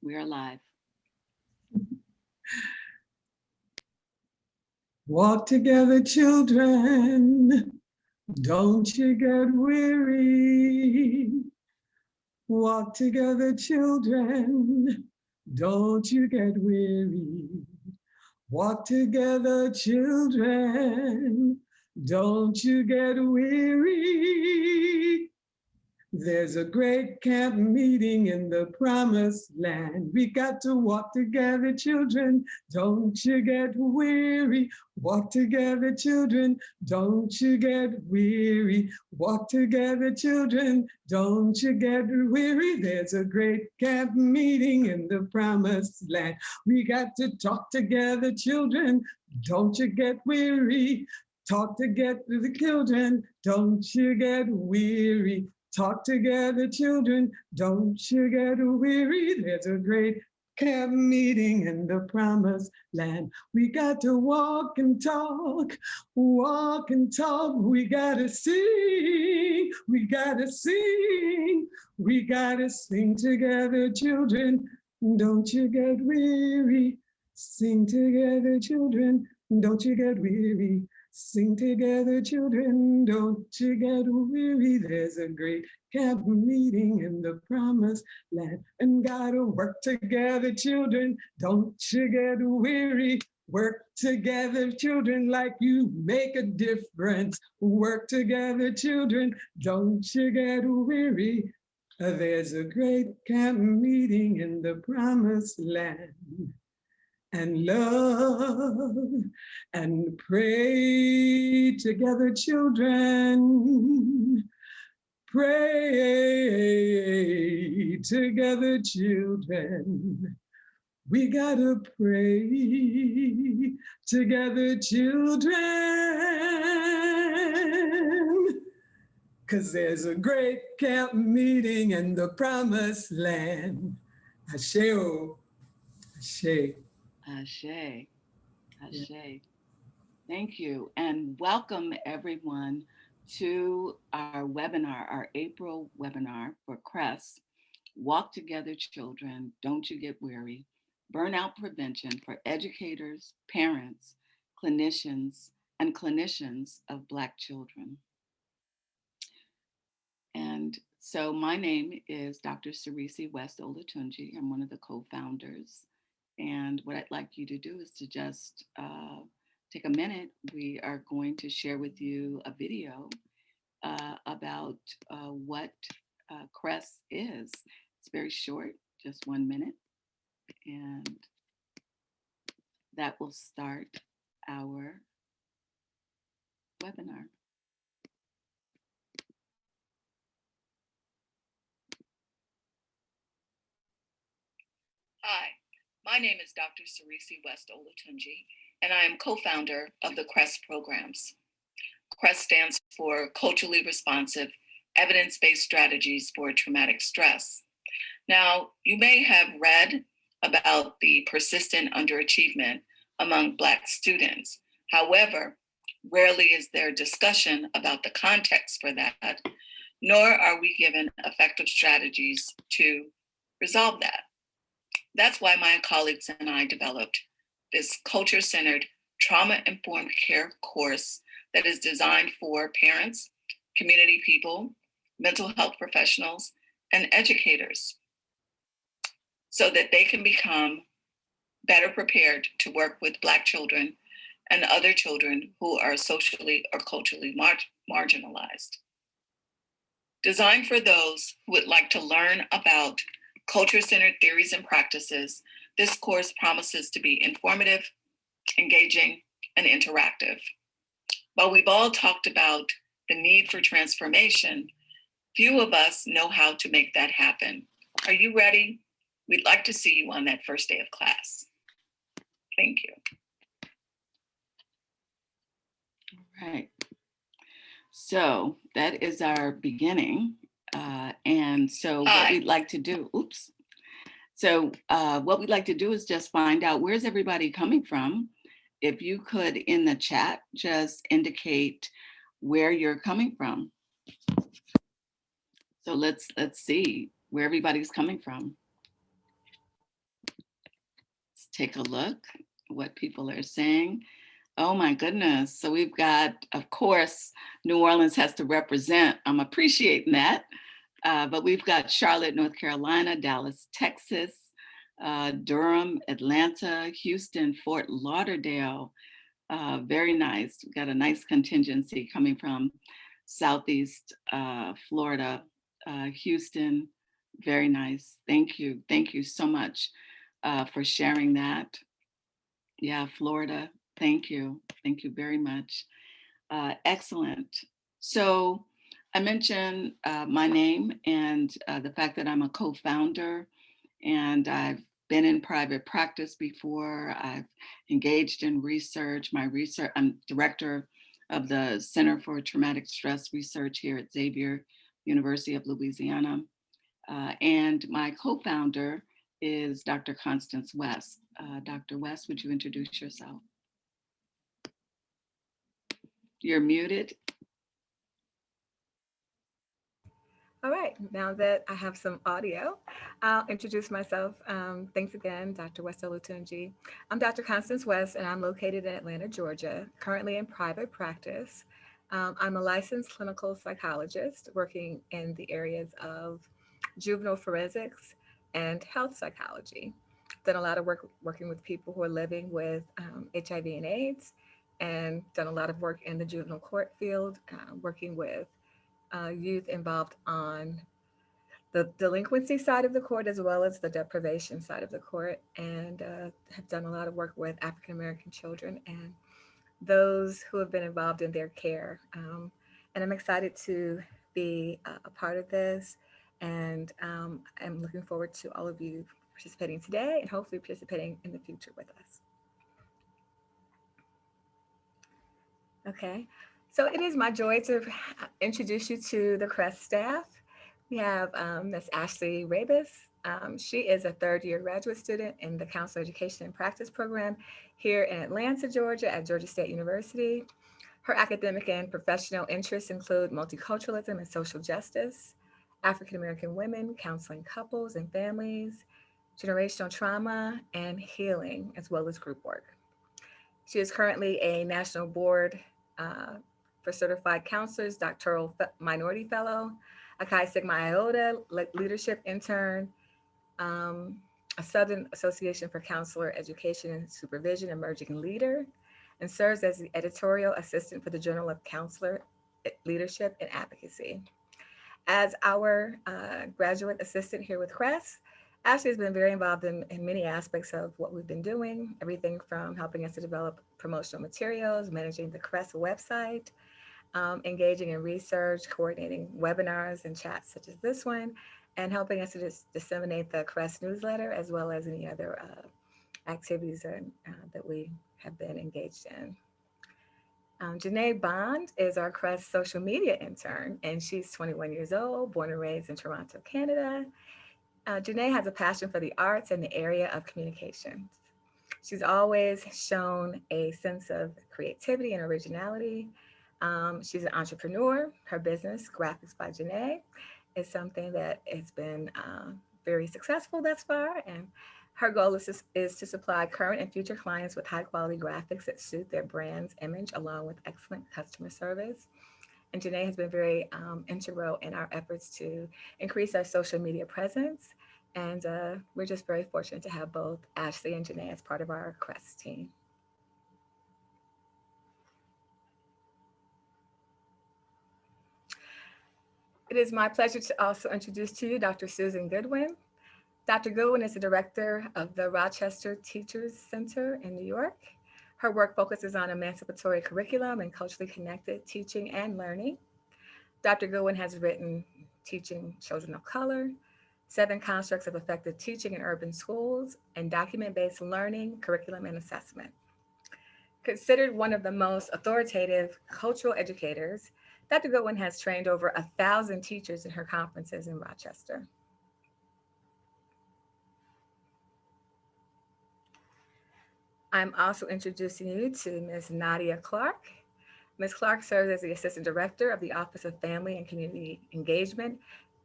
We are live. Walk together, children. Don't you get weary. Walk together, children. Don't you get weary. Walk together, children. Don't you get weary. There's a great camp meeting in the promised land. We got to walk together, children. Don't you get weary. Walk together, children. Don't you get weary. Walk together, children. Don't you get weary. There's a great camp meeting in the promised land. We got to talk together, children. Don't you get weary. Talk together, the children. Don't you get weary. Talk together, children, don't you get weary. There's a great camp meeting in the promised land. We got to walk and talk, walk and talk. We gotta sing, we gotta sing. We gotta sing together, children, don't you get weary. Sing together, children, don't you get weary. Sing together, children, don't you get weary. There's a great camp meeting in the promised land. And gotta work together, children, don't you get weary. Work together, children, like you make a difference. Work together, children, don't you get weary. There's a great camp meeting in the promised land. And love and pray together, children. Pray together, children. We gotta pray together, children. 'Cause there's a great camp meeting in the promised land. Ashe-o, ashe. Ashe, ashe. Yeah. Thank you. And welcome everyone to our webinar, our April webinar for CRESS, Walk Together Children, Don't You Get Weary, Burnout Prevention for Educators, Parents, Clinicians, and Clinicians of Black Children. And so my name is Dr. Sarisi West Olatunji. I'm one of the co-founders. And what I'd like you to do is to just take a minute. We are going to share with you a video about what CRESS is. It's very short, just 1 minute. And that will start our webinar. Hi. My name is Dr. Sarisi West Olatunji, and I am co-founder of the CRESS programs. CRESS stands for Culturally Responsive, Evidence-Based Strategies for Traumatic Stress. Now, you may have read about the persistent underachievement among Black students. However, rarely is there discussion about the context for that, nor are we given effective strategies to resolve that. That's why my colleagues and I developed this culture-centered, trauma-informed care course that is designed for parents, community people, mental health professionals, and educators so that they can become better prepared to work with Black children and other children who are socially or culturally marginalized. Designed for those who would like to learn about culture-centered theories and practices, this course promises to be informative, engaging, and interactive. While we've all talked about the need for transformation, few of us know how to make that happen. Are you ready? We'd like to see you on that first day of class. Thank you. All right. So that is our beginning. And so what we'd like to do, what we'd like to do is just find out where's everybody coming from. If you could in the chat, just indicate where you're coming from. So let's see where everybody's coming from. take a look what people are saying. Oh my goodness. So we've got, of course, New Orleans has to represent. I'm appreciating that. But we've got Charlotte, North Carolina, Dallas, Texas, Durham, Atlanta, Houston, Fort Lauderdale. Very nice. We've got a nice contingency coming from Southeast Florida, Houston. Very nice. Thank you. Thank you so much for sharing that. Yeah, Florida. Thank you. Thank you very much. Excellent. So I mentioned my name and the fact that I'm a co-founder, and I've been in private practice before. I've engaged in research. I'm director of the Center for Traumatic Stress Research here at Xavier University of Louisiana. And my co-founder is Dr. Constance West. Dr. West, would you introduce yourself? You're muted. All right, now that I have some audio, I'll introduce myself. Thanks again, Dr. West Olutunji. I'm Dr. Constance West, and I'm located in Atlanta, Georgia, currently in private practice. I'm a licensed clinical psychologist working in the areas of juvenile forensics and health psychology. Done a lot of work working with people who are living with HIV and AIDS, and done a lot of work in the juvenile court field, working with youth involved on the delinquency side of the court as well as the deprivation side of the court, and have done a lot of work with African American children and those who have been involved in their care. And I'm excited to be a part of this, and I'm looking forward to all of you participating today and hopefully participating in the future with us. Okay, so it is my joy to introduce you to the CREST staff. We have Ms. Ashley Rabus. She is a third-year graduate student in the Counselor Education and Practice program here in Atlanta, Georgia at Georgia State University. Her academic and professional interests include multiculturalism and social justice, African American women, counseling couples and families, generational trauma, and healing, as well as group work. She is currently a National Board uh, for Certified Counselors, Doctoral Minority Fellow, a Chi Sigma Iota Leadership Intern, a Southern Association for Counselor Education and Supervision Emerging Leader, and serves as the editorial assistant for the Journal of Counselor Leadership and Advocacy. As our graduate assistant here with CREST, Ashley has been very involved in many aspects of what we've been doing, everything from helping us to develop promotional materials, managing the CREST website, engaging in research, coordinating webinars and chats such as this one, and helping us to disseminate the CREST newsletter, as well as any other activities that we have been engaged in. Janae Bond is our CREST social media intern, and she's 21 years old, born and raised in Toronto, Canada. Janae has a passion for the arts and the area of communication. She's always shown a sense of creativity and originality. She's an entrepreneur. Her business, Graphics by Janae, is something that has been very successful thus far. And her goal is to supply current and future clients with high quality graphics that suit their brand's image, along with excellent customer service. And Janae has been very integral in our efforts to increase our social media presence. And we're just very fortunate to have both Ashley and Janae as part of our CREST team. It is my pleasure to also introduce to you Dr. Susan Goodwin. Dr. Goodwin is the director of the Rochester Teachers Center in New York. Her work focuses on emancipatory curriculum and culturally connected teaching and learning. Dr. Goodwin has written Teaching Children of Color, 7 Constructs of Effective Teaching in Urban Schools, and Document-Based Learning, Curriculum and Assessment. Considered one of the most authoritative cultural educators, Dr. Goodwin has trained over 1,000 teachers in her conferences in Rochester. I'm also introducing you to Ms. Nadia Clark. Ms. Clark serves as the Assistant Director of the Office of Family and Community Engagement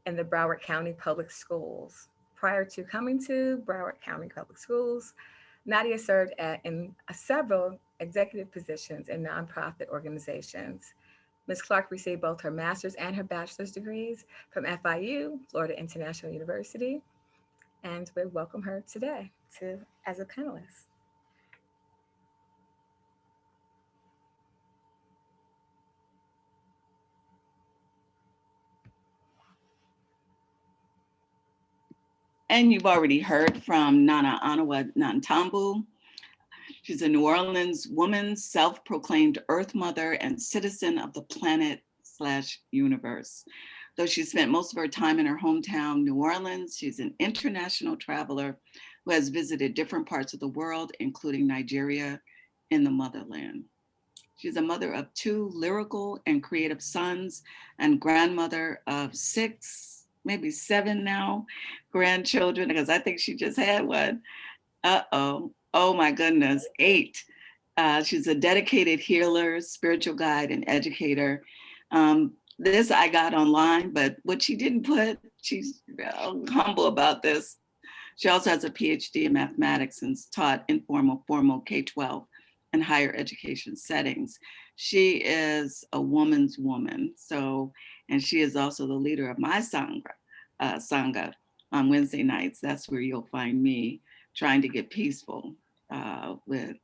in the Broward County Public Schools. Prior to coming to Broward County Public Schools, Nadia served in several executive positions in nonprofit organizations. Ms. Clark received both her master's and her bachelor's degrees from FIU, Florida International University, and we welcome her today as a panelist. And you've already heard from Nana Anawa Nantambu. She's a New Orleans woman, self-proclaimed Earth Mother and citizen of the planet/universe. Though she spent most of her time in her hometown, New Orleans, she's an international traveler who has visited different parts of the world, including Nigeria in the motherland. She's a mother of 2 lyrical and creative sons and grandmother of 6, maybe 7 now, grandchildren, because I think she just had one. Oh my goodness, 8. She's a dedicated healer, spiritual guide, and educator. This I got online, but what she didn't put, she's humble about this. She also has a PhD in mathematics and taught informal, formal K-12 and higher education settings. She is a woman's woman. So, and she is also the leader of my Sangha on Wednesday nights. That's where you'll find me trying to get peaceful with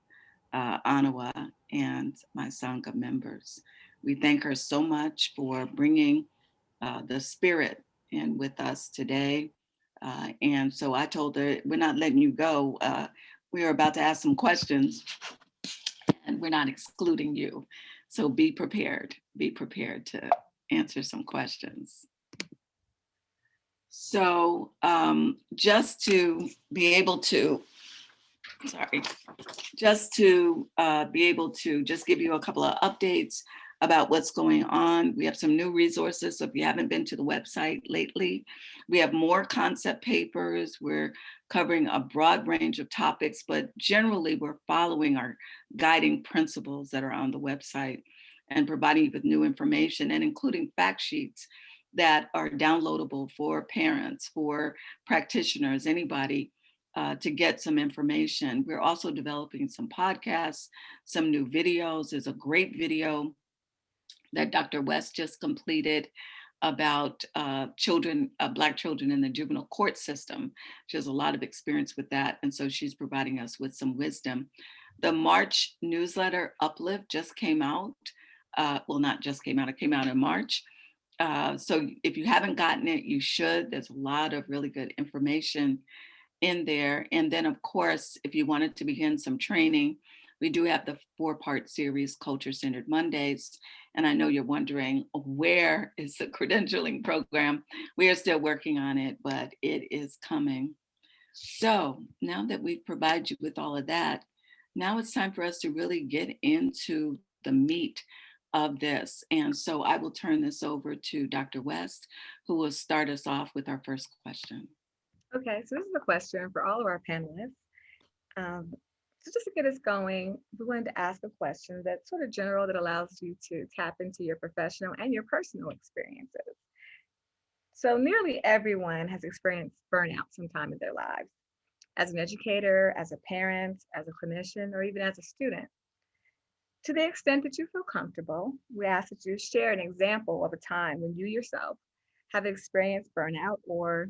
Anawa and my Sangha members. We thank her so much for bringing the spirit in with us today. And so I told her, we're not letting you go. We are about to ask some questions and we're not excluding you. So be prepared to answer some questions. So just to be able to, just give you a couple of updates about what's going on. We have some new resources. So if you haven't been to the website lately, we have more concept papers. We're covering a broad range of topics, but generally we're following our guiding principles that are on the website and providing you with new information and including fact sheets that are downloadable for parents, for practitioners, anybody to get some information. We're also developing some podcasts, some new videos. There's a great video that Dr. West just completed about children, Black children in the juvenile court system. She has a lot of experience with that. And so she's providing us with some wisdom. The March newsletter Uplift just came out. Well, not just came out, it came out in March. So if you haven't gotten it, you should. There's a lot of really good information in there. And then of course, if you wanted to begin some training, we do have the 4-part series, Culture Centered Mondays. And I know you're wondering, where is the credentialing program? We are still working on it, but it is coming. So now that we've provided you with all of that, now it's time for us to really get into the meat of this. And so I will turn this over to Dr. West, who will start us off with our first question. Okay, so this is a question for all of our panelists. So just to get us going, we wanted to ask a question that's sort of general that allows you to tap into your professional and your personal experiences. So nearly everyone has experienced burnout sometime in their lives, as an educator, as a parent, as a clinician, or even as a student. To the extent that you feel comfortable, we ask that you share an example of a time when you yourself have experienced burnout, or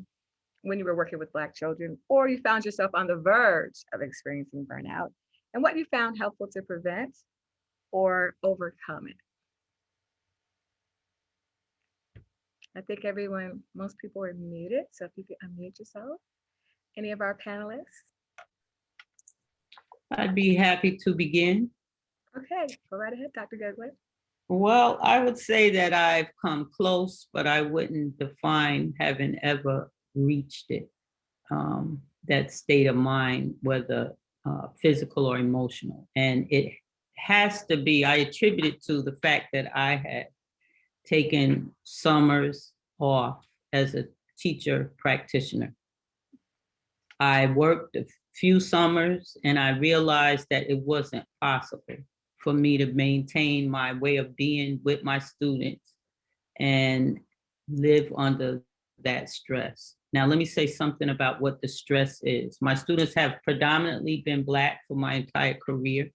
when you were working with Black children, or you found yourself on the verge of experiencing burnout, and what you found helpful to prevent or overcome it. I think most people are muted, so if you could unmute yourself. Any of our panelists? I'd be happy to begin. Okay, go right ahead, Dr. Goodwin. Well, I would say that I've come close, but I wouldn't define having ever reached it. That state of mind, whether physical or emotional. And it has to be, I attribute it to the fact that I had taken summers off as a teacher practitioner. I worked a few summers and I realized that it wasn't possible for me to maintain my way of being with my students and live under that stress. Now, let me say something about what the stress is. My students have predominantly been Black for my entire career.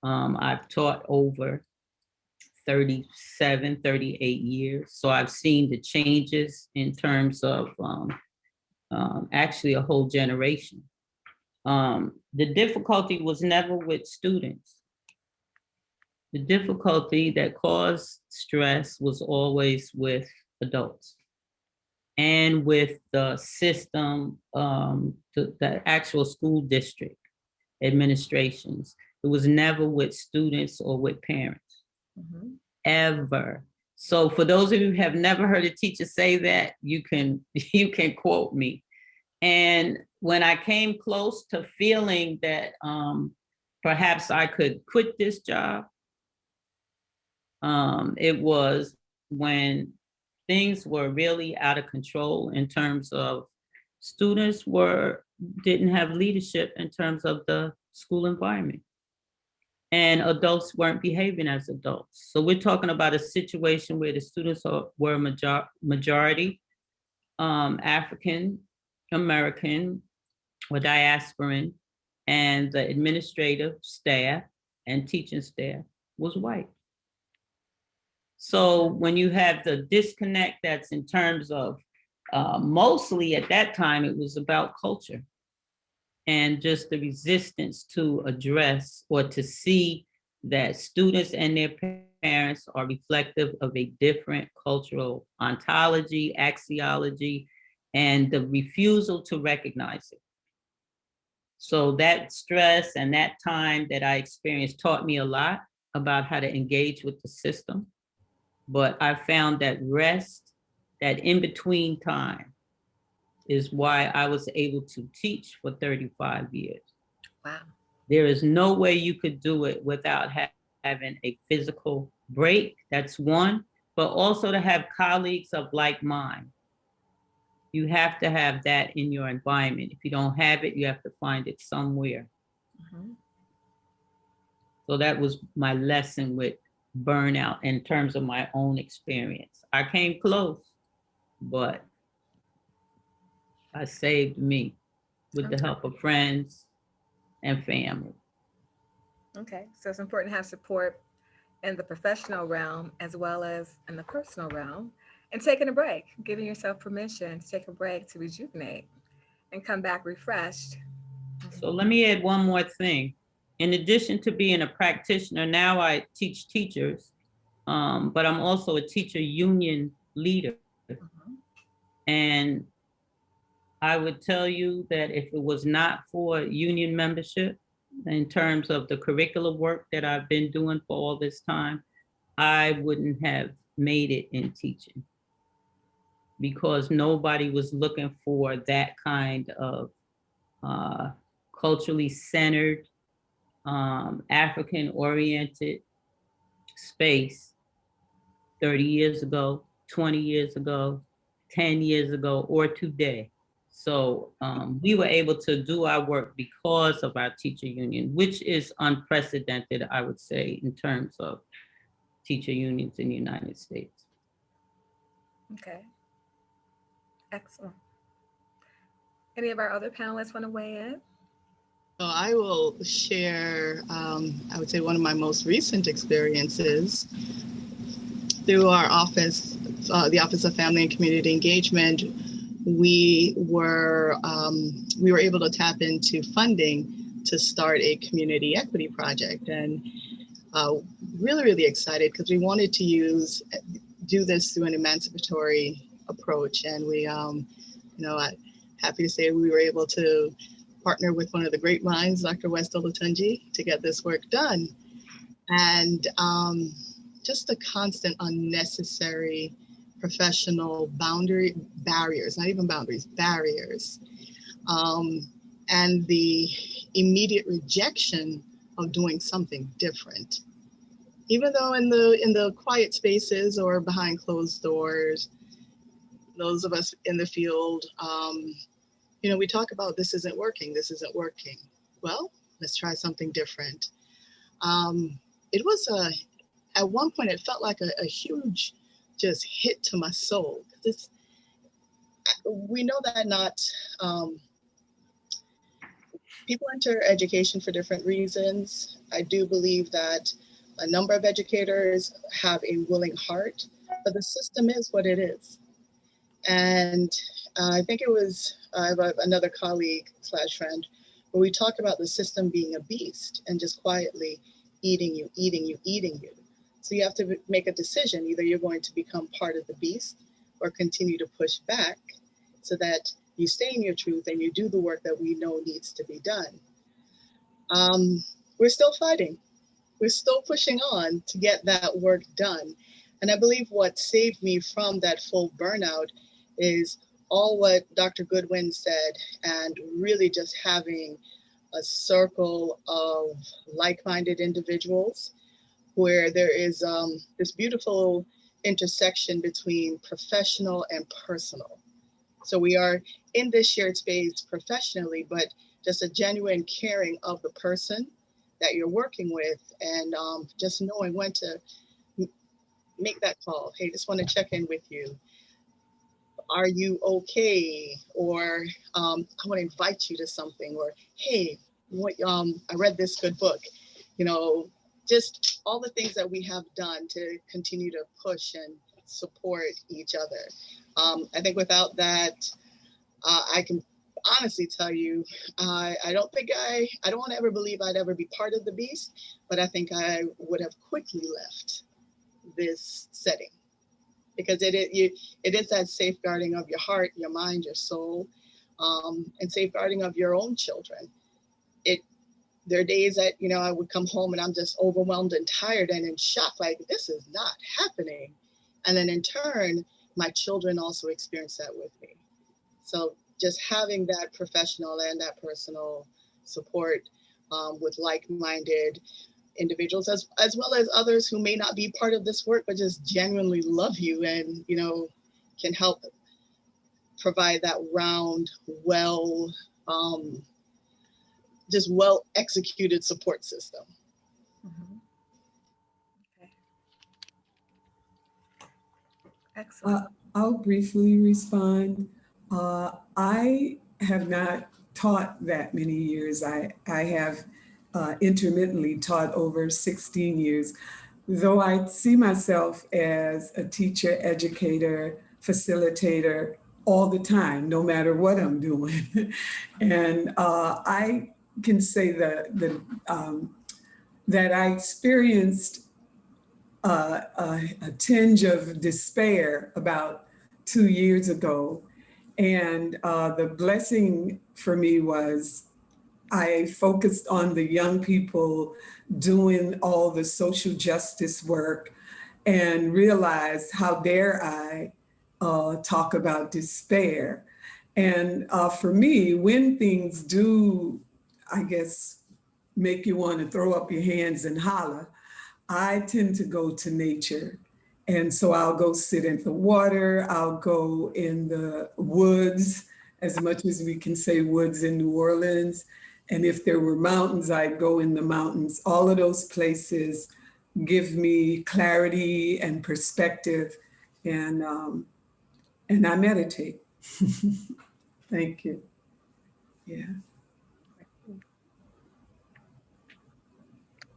I've taught over 37, 38 years. So I've seen the changes in terms of actually a whole generation. The difficulty was never with students. The difficulty that caused stress was always with adults and with the system, the actual school district administrations. It was never with students or with parents, ever. So for those of you who have never heard a teacher say that, you can quote me. And when I came close to feeling that perhaps I could quit this job, it was when things were really out of control in terms of students didn't have leadership in terms of the school environment. And adults weren't behaving as adults. So we're talking about a situation where the students were majority African American or diasporan, and the administrative staff and teaching staff was white. So when you have the disconnect that's in terms of, mostly at that time, it was about culture and just the resistance to address or to see that students and their parents are reflective of a different cultural ontology, axiology, and the refusal to recognize it. So that stress and that time that I experienced taught me a lot about how to engage with the system. But I found that rest, that in-between time, is why I was able to teach for 35 years. Wow. There is no way you could do it without having a physical break, that's one, but also to have colleagues of like mind. You have to have that in your environment. If you don't have it, you have to find it somewhere. So that was my lesson with burnout in terms of my own experience. I came close, but I saved me with the help of friends and family. Okay, so it's important to have support in the professional realm as well as in the personal realm, and taking a break, giving yourself permission to take a break to rejuvenate and come back refreshed. So let me add one more thing. In addition to being a practitioner, now I teach teachers, but I'm also a teacher union leader. And I would tell you that if it was not for union membership, in terms of the curricular work that I've been doing for all this time, I wouldn't have made it in teaching, because nobody was looking for that kind of culturally centered, African-oriented space 30 years ago, 20 years ago, 10 years ago, or today. So we were able to do our work because of our teacher union, which is unprecedented, I would say, in terms of teacher unions in the United States. Okay. Excellent. Any of our other panelists want to weigh in? So I will share, I would say, one of my most recent experiences through our office, the Office of Family and Community Engagement. We were able to tap into funding to start a community equity project, and really excited because we wanted to do this through an emancipatory approach. And we, I'm happy to say we were able to partner with one of the great minds, Dr. West Olatunji, to get this work done. And just the constant unnecessary professional barriers, not even boundaries, barriers, and the immediate rejection of doing something different. Even though in the quiet spaces or behind closed doors, those of us in the field, we talk about this isn't working. Well, let's try something different. It was at one point, it felt like a huge just hit to my soul. we know that not people enter education for different reasons. I do believe that a number of educators have a willing heart, but the system is what it is. And I think it was I have another colleague slash friend where we talk about the system being a beast and just quietly eating you, eating you, eating you. So you have to make a decision. Either you're going to become part of the beast or continue to push back so that you stay in your truth and you do the work that we know needs to be done. We're still fighting. We're still pushing on to get that work done. And I believe what saved me from that full burnout is all what Dr. Goodwin said, and really just having a circle of like-minded individuals where there is this beautiful intersection between professional and personal. So we are in this shared space professionally, but just a genuine caring of the person that you're working with, and just knowing when to make that call. Hey, just want to check in with you. Are you okay? Or I want to invite you to something. Or hey, what I read this good book. You know, just all the things that we have done to continue to push and support each other. I think without that, I can honestly tell you, I don't want to ever believe I'd ever be part of the beast, but I think I would have quickly left this setting because it is that safeguarding of your heart, your mind, your soul, and safeguarding of your own children. There are days that, I would come home and I'm just overwhelmed and tired and in shock, like this is not happening. And then in turn, my children also experience that with me. So just having that professional and that personal support with like-minded individuals, as well as others who may not be part of this work, but just genuinely love you and, can help provide that round, just well executed support system. Mm-hmm. Okay. Excellent. I'll briefly respond. I have not taught that many years. I have intermittently taught over 16 years, though I see myself as a teacher, educator, facilitator all the time, no matter what I'm doing. And I can say that I experienced a tinge of despair about 2 years ago. And the blessing for me was I focused on the young people doing all the social justice work and realized how dare I talk about despair. And for me, when things do, I guess, make you want to throw up your hands and holler, I tend to go to nature. And so I'll go sit in the water, I'll go in the woods, as much as we can say woods in New Orleans. And if there were mountains, I'd go in the mountains. All of those places give me clarity and perspective, and I meditate. Thank you. Yeah.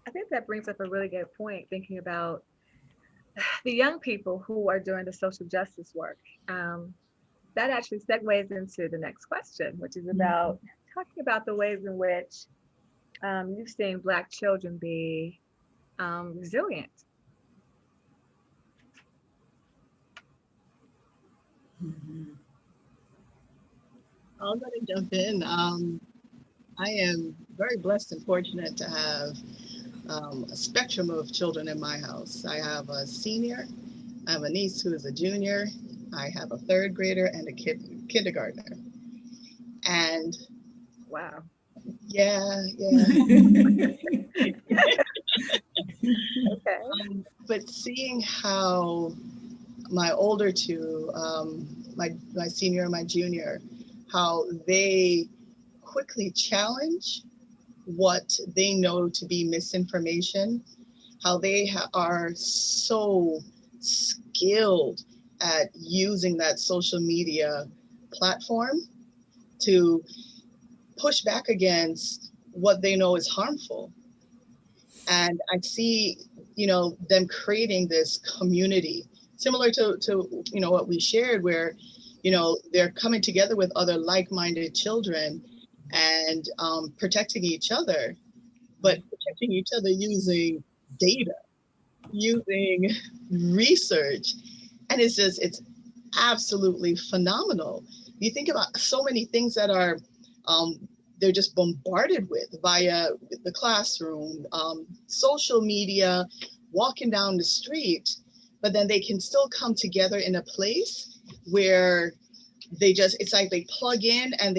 I think that brings up a really good point, thinking about the young people who are doing the social justice work. That actually segues into the next question, which is about talking about the ways in which you've seen Black children be resilient. I'm going to jump in. I am very blessed and fortunate to have a spectrum of children in my house. I have a senior, I have a niece who is a junior, I have a third grader and a kindergartner. And Wow. yeah. Okay. But seeing how my older two, my senior and my junior, how they quickly challenge what they know to be misinformation, how they are so skilled at using that social media platform to push back against what they know is harmful. And I see, them creating this community similar to what we shared, where, they're coming together with other like-minded children and protecting each other, but protecting each other using data, using research. And it's absolutely phenomenal. You think about so many things that are, they're just bombarded with via the classroom, social media, walking down the street, but then they can still come together in a place where it's like they plug in and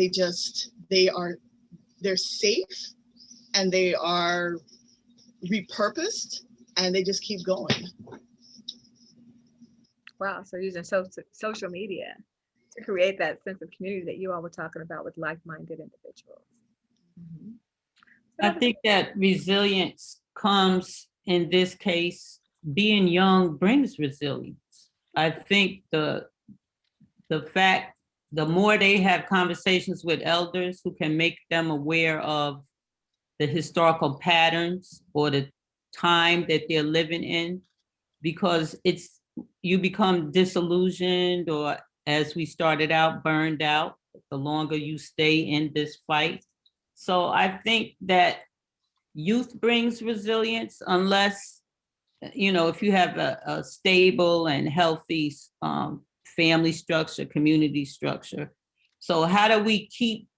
they're safe and they are repurposed and they just keep going. Wow, so using social media to create that sense of community that you all were talking about with like-minded individuals. Mm-hmm. I think that resilience comes, in this case, being young brings resilience. I think the fact, the more they have conversations with elders who can make them aware of the historical patterns or the time that they're living in, because you become disillusioned, or as we started out, burned out, the longer you stay in this fight. So I think that youth brings resilience, unless, if you have a stable and healthy family structure, community structure. So how do we keep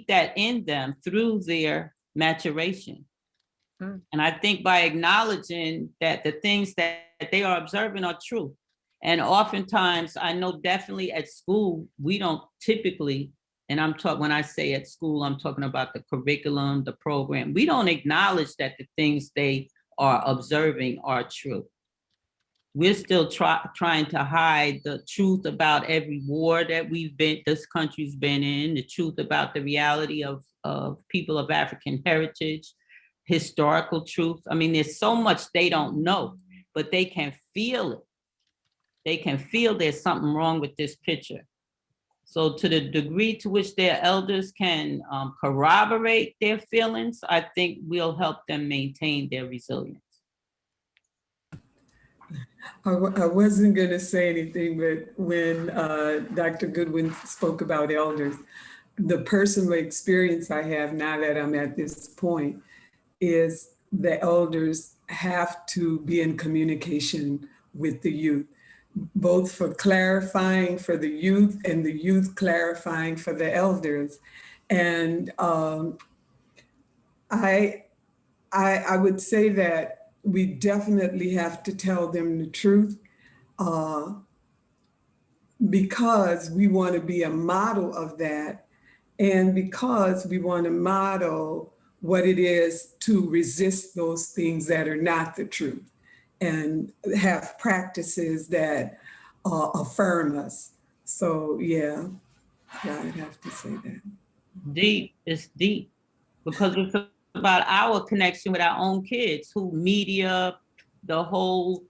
that in them through their maturation? And I think by acknowledging that the things that they are observing are true. And oftentimes, I know definitely at school, we don't typically, and when I say at school, I'm talking about the curriculum, the program, we don't acknowledge that the things they are observing are true. We're still trying to hide the truth about every war that this country's been in, the truth about the reality of people of African heritage, historical truth. I mean, there's so much they don't know, but they can feel it. They can feel there's something wrong with this picture. So to the degree to which their elders can corroborate their feelings, I think we'll help them maintain their resilience. I wasn't going to say anything, but when Dr. Goodwin spoke about elders, the personal experience I have now that I'm at this point is the elders have to be in communication with the youth, both for clarifying for the youth and the youth clarifying for the elders. And I would say that we definitely have to tell them the truth because we want to be a model of that, and because we want to model what it is to resist those things that are not the truth and have practices that affirm us. So yeah, I'd have to say that. Deep, it's deep, because it's about our connection with our own kids, who media, the whole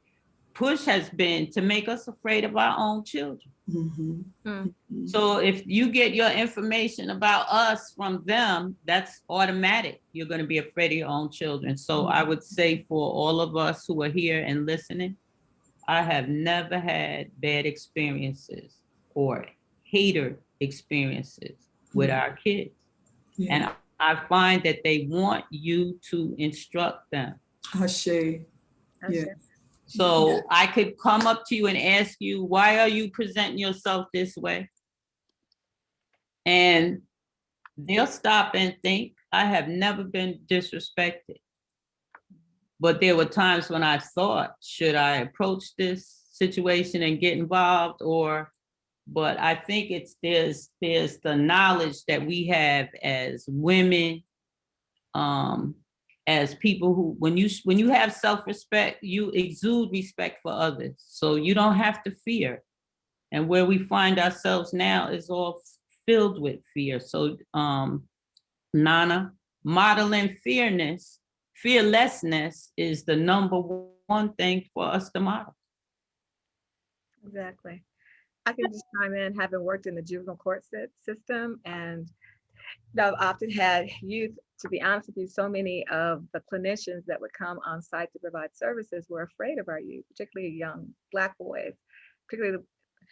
push has been to make us afraid of our own children. Mm-hmm. Mm-hmm. So if you get your information about us from them, that's automatic. You're going to be afraid of your own children. So I would say for all of us who are here and listening, I have never had bad experiences or hater experiences with our kids. Yeah. And I find that they want you to instruct them. Ashe. Yeah. So I could come up to you and ask you, why are you presenting yourself this way? And they'll stop and think, I have never been disrespected. But there were times when I thought, should I approach this situation and get involved? But I think there's the knowledge that we have as women, as people who, when you have self-respect, you exude respect for others. So you don't have to fear. And where we find ourselves now is all filled with fear. So Nana, modeling fearlessness is the number one thing for us to model. Exactly. I can just chime in, having worked in the juvenile court system, and I've often had youth, to be honest with you, so many of the clinicians that would come on site to provide services were afraid of our youth, particularly young Black boys, particularly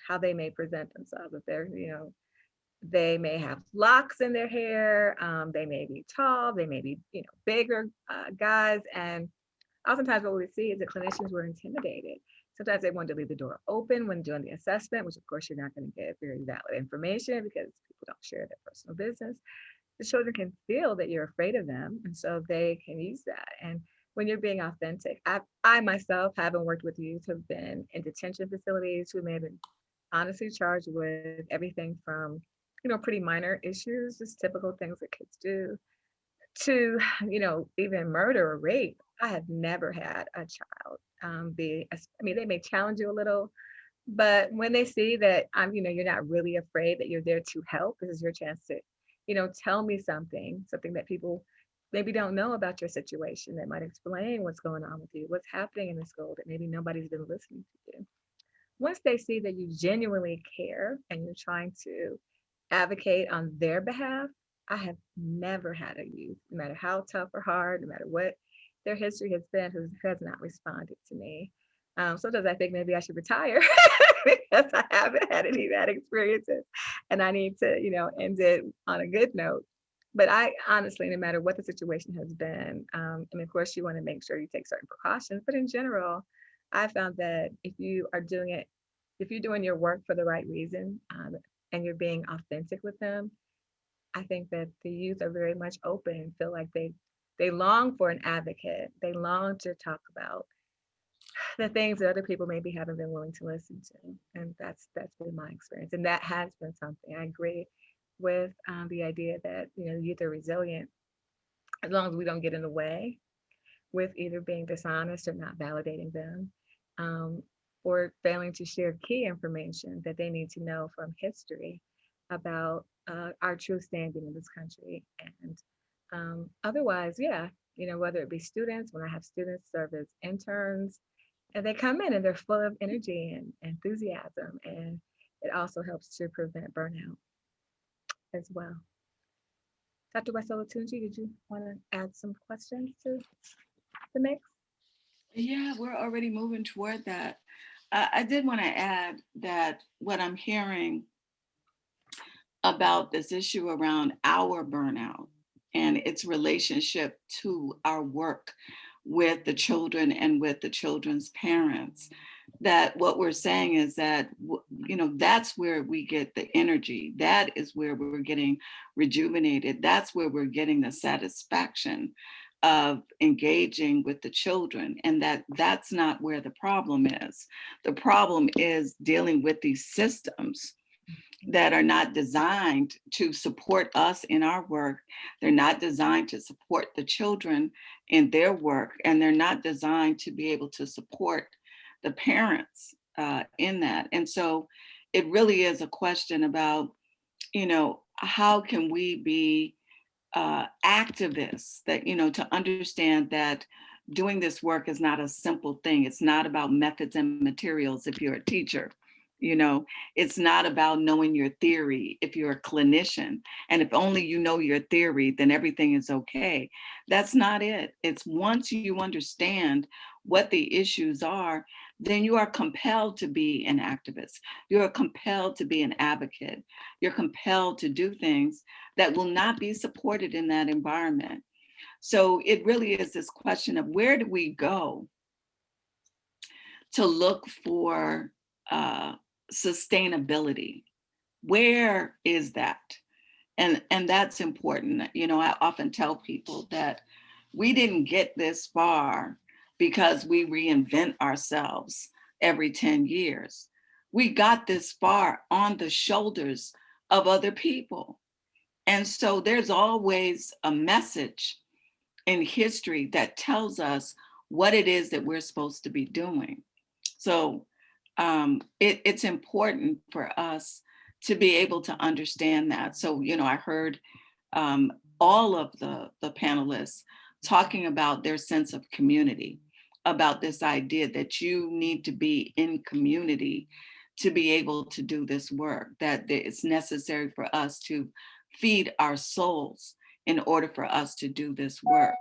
how they may present themselves. If they're, they may have locks in their hair, they may be tall, they may be, bigger guys. And oftentimes what we see is that clinicians were intimidated. Sometimes they wanted to leave the door open when doing the assessment, which of course you're not going to get very valid information because people don't share their personal business. The children can feel that you're afraid of them, and so they can use that. And when you're being authentic, I myself, having worked with youth, have been in detention facilities who may have been honestly charged with everything from, pretty minor issues, just typical things that kids do, to, even murder or rape. I have never had a child they may challenge you a little, but when they see that you're not really afraid, that you're there to help, this is your chance to, tell me something that people maybe don't know about your situation, that might explain what's going on with you, what's happening in the school that maybe nobody's been listening to you. Once they see that you genuinely care and you're trying to advocate on their behalf, I have never had a youth, no matter how tough or hard, no matter what their history has been, who has not responded to me. Sometimes I think maybe I should retire because I haven't had any bad experiences, and I need to, end it on a good note. But I honestly, no matter what the situation has been, and of course, you want to make sure you take certain precautions. But in general, I found that if you're doing your work for the right reason, and you're being authentic with them, I think that the youth are very much open, feel like they long for an advocate. They long to talk about the things that other people maybe haven't been willing to listen to. And that's been my experience. And that has been something. I agree with the idea that, youth are resilient as long as we don't get in the way with either being dishonest or not validating them, um, or failing to share key information that they need to know from history about our true standing in this country. And otherwise, yeah, whether it be students, when I have students serve as interns, and they come in and they're full of energy and enthusiasm, and it also helps to prevent burnout as well. Dr. West-Olatunji, did you want to add some questions to the mix? Yeah, we're already moving toward that. I did want to add that what I'm hearing about this issue around our burnout and its relationship to our work with the children and with the children's parents, that what we're saying is that that's where we get the energy, that is where we're getting rejuvenated, that's where we're getting the satisfaction of engaging with the children, and that's not where the problem is. The problem is dealing with these systems that are not designed to support us in our work. They're not designed to support the children in their work, and they're not designed to be able to support the parents in that. And so it really is a question about, how can we be activists that, to understand that doing this work is not a simple thing. It's not about methods and materials if you're a teacher. It's not about knowing your theory if you're a clinician. And if only you know your theory, then everything is okay. That's not it. It's once you understand what the issues are, then you are compelled to be an activist. You are compelled to be an advocate. You're compelled to do things that will not be supported in that environment. So it really is this question of where do we go to look for sustainability? Where is that? And that's important. I often tell people that we didn't get this far because we reinvent ourselves every 10 years. We got this far on the shoulders of other people. And so there's always a message in history that tells us what it is that we're supposed to be doing. So it's important for us to be able to understand that. So, I heard all of the panelists talking about their sense of community, about this idea that you need to be in community to be able to do this work, that it's necessary for us to feed our souls in order for us to do this work.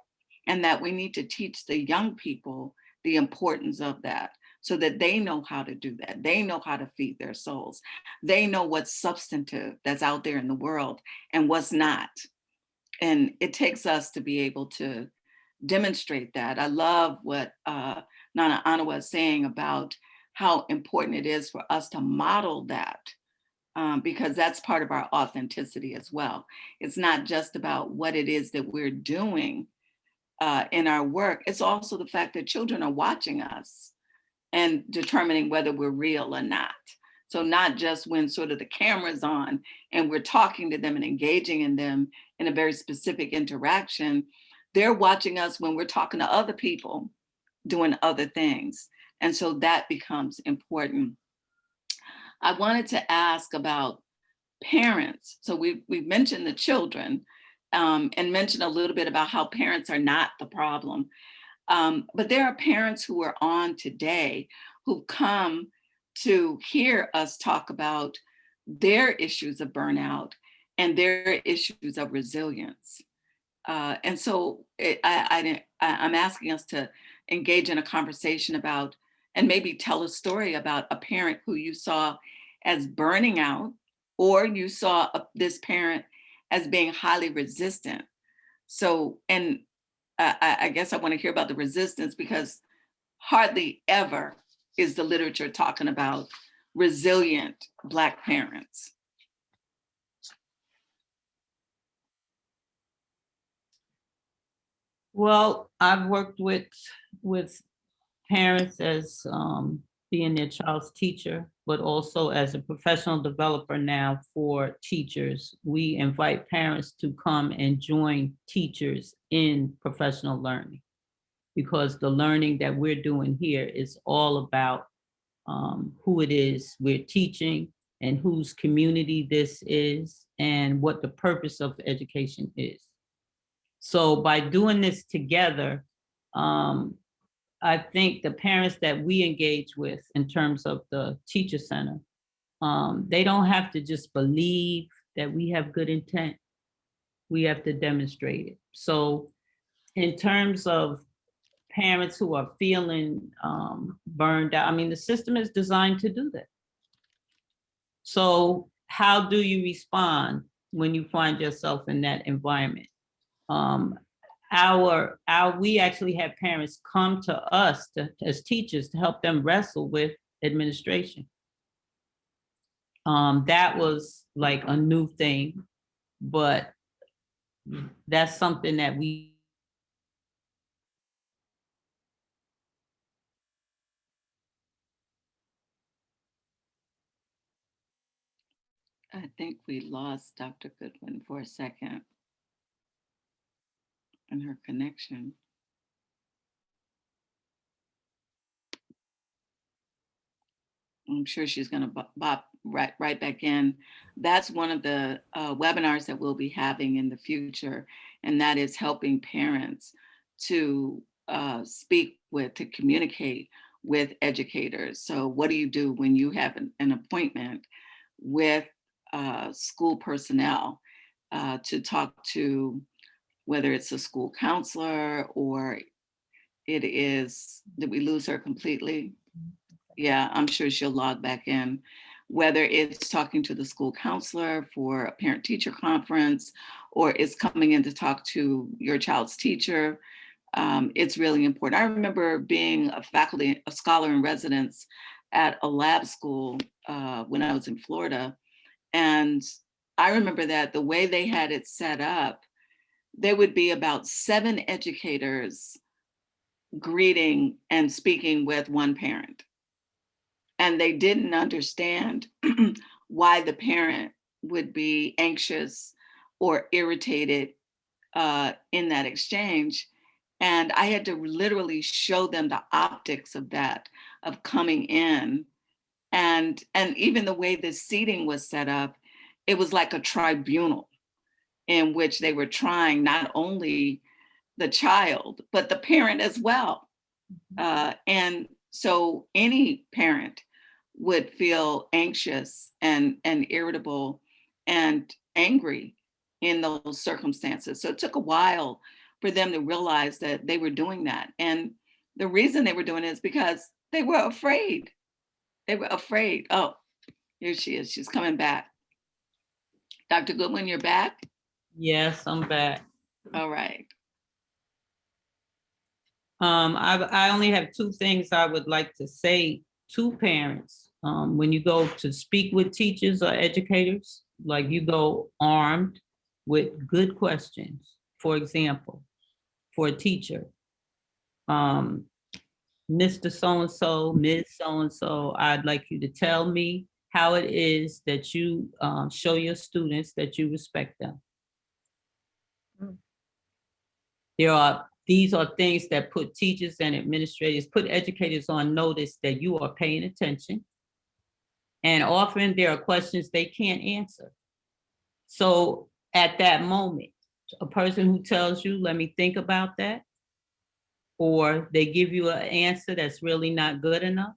And that we need to teach the young people the importance of that so that they know how to do that. They know how to feed their souls. They know what's substantive that's out there in the world and what's not. And it takes us to be able to demonstrate that. I love what Nana Ana was saying about how important it is for us to model that, because that's part of our authenticity as well. It's not just about what it is that we're doing in our work. It's also the fact that children are watching us and determining whether we're real or not. So not just when sort of the camera's on and we're talking to them and engaging in them in a very specific interaction, they're watching us when we're talking to other people doing other things. And so that becomes important. I wanted to ask about parents. So we've mentioned the children and mentioned a little bit about how parents are not the problem. But there are parents who are on today who come to hear us talk about their issues of burnout and their issues of resilience. And so I'm asking us to engage in a conversation about, and maybe tell a story about a parent who you saw as burning out, or you saw this parent as being highly resistant. So, and I guess I want to hear about the resistance, because hardly ever is the literature talking about resilient Black parents. Well, I've worked with parents as being their child's teacher, but also as a professional developer now for teachers. We invite parents to come and join teachers in professional learning, because the learning that we're doing here is all about who it is we're teaching and whose community this is and what the purpose of education is. So by doing this together, I think the parents that we engage with in terms of the teacher center, they don't have to just believe that we have good intent. We have to demonstrate it. So in terms of parents who are feeling burned out, I mean, the system is designed to do that. So how do you respond when you find yourself in that environment? We actually have parents come to us as teachers to help them wrestle with administration. That was like a new thing, but that's something that I think we lost Dr. Goodwin for a second and her connection. I'm sure she's going to bop right back in. That's one of the webinars that we'll be having in the future, and that is helping parents to speak with, to communicate with educators. So what do you do when you have an appointment with school personnel to talk to, whether it's a school counselor or it is, did we lose her completely? Yeah, I'm sure she'll log back in. Whether it's talking to the school counselor for a parent-teacher conference, or it's coming in to talk to your child's teacher, it's really important. I remember being a scholar in residence at a lab school when I was in Florida. And I remember that the way they had it set up, there would be about 7 educators greeting and speaking with one parent. And they didn't understand why the parent would be anxious or irritated in that exchange. And I had to literally show them the optics of that, of coming in. And even the way the seating was set up, it was like a tribunal in which they were trying not only the child, but the parent as well. And so any parent would feel anxious and irritable and angry in those circumstances. So it took a while for them to realize that they were doing that. And the reason they were doing it is because they were afraid. They were afraid. Oh, here she is. She's coming back. Dr. Goodwin, you're back? Yes, I'm back. All right. I only have two things I would like to say to parents. When you go to speak with teachers or educators, like you go armed with good questions. For example, for a teacher, Mr. So-and-so, Ms. So-and-so, I'd like you to tell me how it is that you show your students that you respect them. These are things that put teachers and administrators, put educators on notice that you are paying attention. And often there are questions they can't answer. So at that moment, a person who tells you, let me think about that, or they give you an answer that's really not good enough,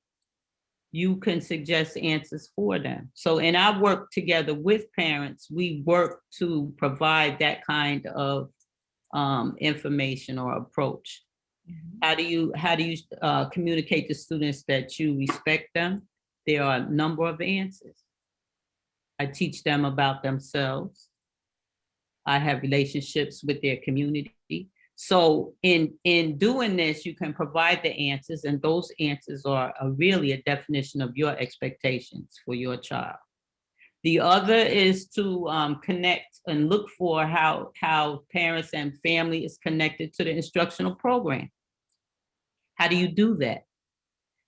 you can suggest answers for them. So in our work together with parents, we work to provide that kind of information or approach. How do you communicate to students that you respect them? There are a number of answers. I teach them about themselves. I have relationships with their community. So in doing this, you can provide the answers, and those answers are really a definition of your expectations for your child. The other is to connect and look for how parents and family is connected to the instructional program. How do you do that?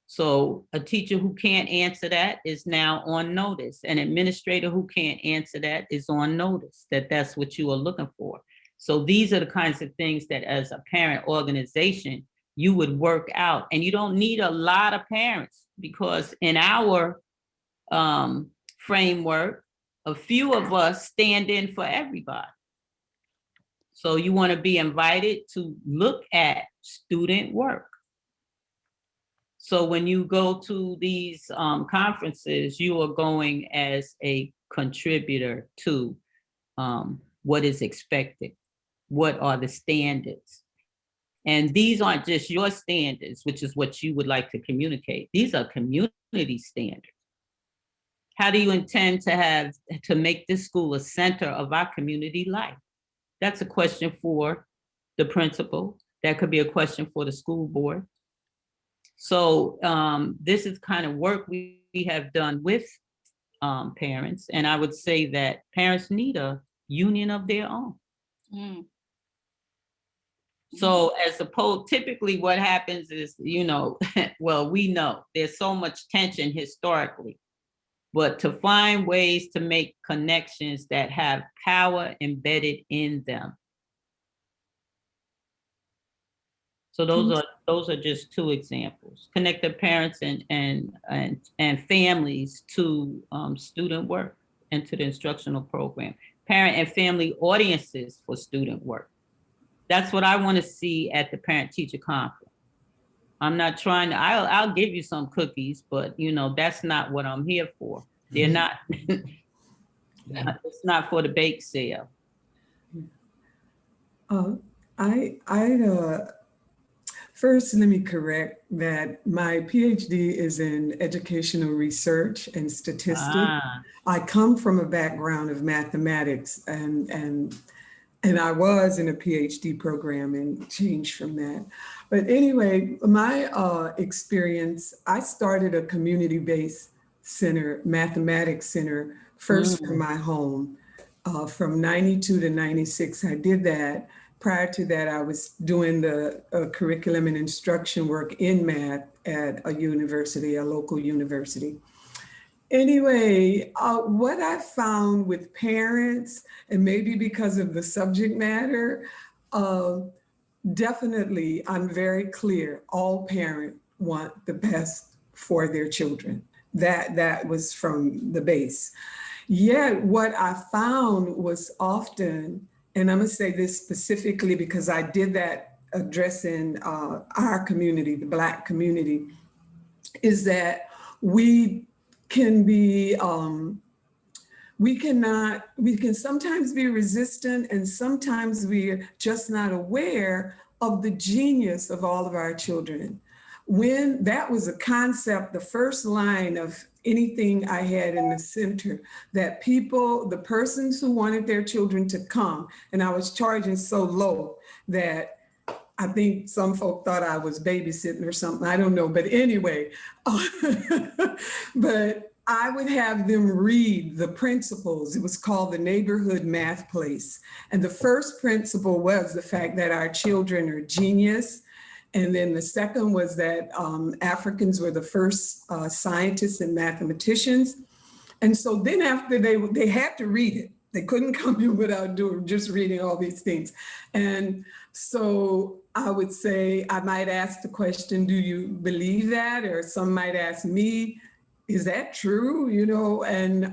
So a teacher who can't answer that is now on notice. An administrator who can't answer that is on notice that that's what you are looking for. So these are the kinds of things that as a parent organization, you would work out. And you don't need a lot of parents, because in our framework, a few of us stand in for everybody. So you want to be invited to look at student work. So when you go to these conferences, you are going as a contributor to what is expected. What are the standards? And these aren't just your standards, which is what you would like to communicate. These are community standards. How do you intend to make this school a center of our community life? That's a question for the principal. That could be a question for the school board. So this is kind of work we have done with parents. And I would say that parents need a union of their own. Mm. So as opposed, typically what happens is, well, we know there's so much tension historically, but to find ways to make connections that have power embedded in them. So those are just two examples. Connect the parents and families to student work and to the instructional program. Parent and family audiences for student work. That's what I want to see at the parent-teacher conference. I'm not trying to, I'll give you some cookies, but that's not what I'm here for. They're not, it's not for the bake sale. First, let me correct that my PhD is in educational research and statistics. I come from a background of mathematics, and I was in a PhD program and changed from that. But anyway, my experience, I started a community-based center, mathematics center, first from my home. From 92 to 96, I did that. Prior to that, I was doing the curriculum and instruction work in math at a university, a local university. Anyway, what I found with parents, and maybe because of the subject matter, definitely I'm very clear, all parents want the best for their children. That was from the base. Yet what I found was often, and I'm gonna say this specifically because I did that addressing our community, the Black community, is that we can be, we can sometimes be resistant, and sometimes we're just not aware of the genius of all of our children. When that was a concept, the first line of anything I had in the center, that people, the persons who wanted their children to come, and I was charging so low that I think some folk thought I was babysitting or something. I don't know. But anyway, but I would have them read the principles. It was called the Neighborhood Math Place. And the first principle was the fact that our children are genius. And then the second was that Africans were the first scientists and mathematicians. And so then after they had to read it. They couldn't come in without just reading all these things. And so I would say, I might ask the question, do you believe that? Or some might ask me, is that true? You know, and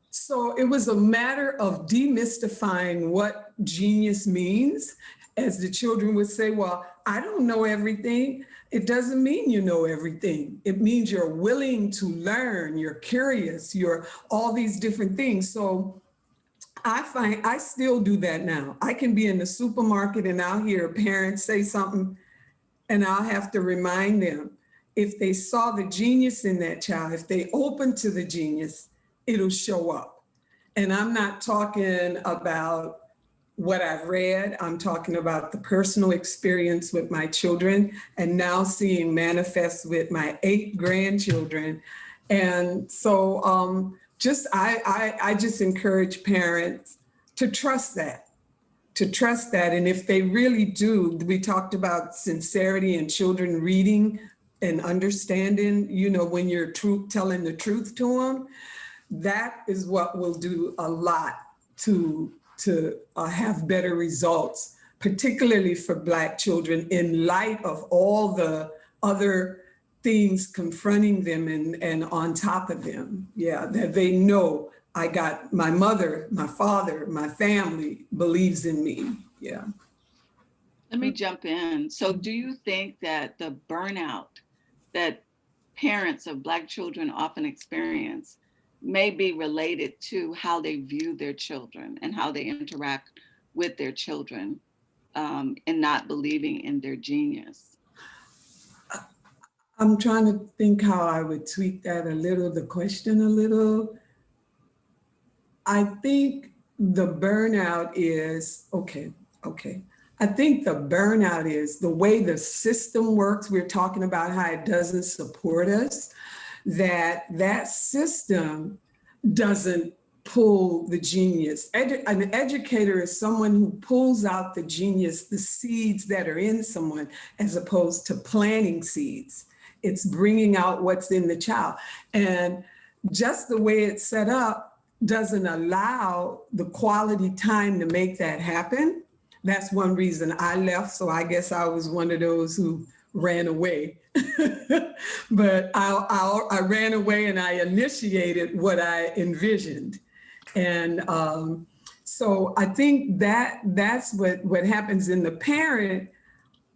so it was a matter of demystifying what genius means. As the children would say, well, I don't know everything. It doesn't mean you know everything. It means you're willing to learn, you're curious, you're all these different things. So I find I still do that now. I can be in the supermarket and I'll hear a parent say something and I'll have to remind them, if they saw the genius in that child, if they open to the genius, it'll show up. And I'm not talking about what I've read, I'm talking about the personal experience with my children and now seeing manifest with my 8 grandchildren. And so I just encourage parents to trust that. And if they really do, we talked about sincerity and children reading and understanding, you know, when you're telling the truth to them, that is what will do a lot to have better results, particularly for Black children, in light of all the other things confronting them and on top of them. Yeah, that they know I got my mother, my father, my family believes in me. Yeah. Let me jump in. So do you think that the burnout that parents of Black children often experience may be related to how they view their children and how they interact with their children, and not believing in their genius? I'm trying to think how I would tweak that a little, the question a little. I think the burnout is, okay. I think the burnout is the way the system works. We're talking about how it doesn't support us, that system doesn't pull the genius. An educator is someone who pulls out the genius, the seeds that are in someone, as opposed to planting seeds. It's bringing out what's in the child. And just the way it's set up doesn't allow the quality time to make that happen. That's one reason I left. So I guess I was one of those who ran away. But I ran away and I initiated what I envisioned. And so I think that's what happens in the parent.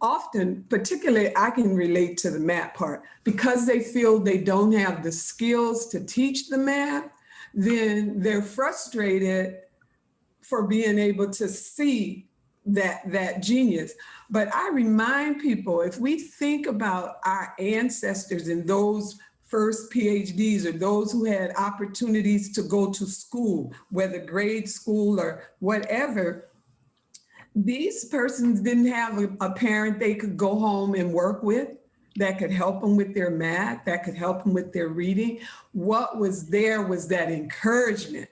Often, particularly, I can relate to the math part, because they feel they don't have the skills to teach the math, then they're frustrated for being able to see that genius. But I remind people, if we think about our ancestors and those first PhDs or those who had opportunities to go to school, whether grade school or whatever, these persons didn't have a parent they could go home and work with that could help them with their math, that could help them with their reading. What was there was that encouragement,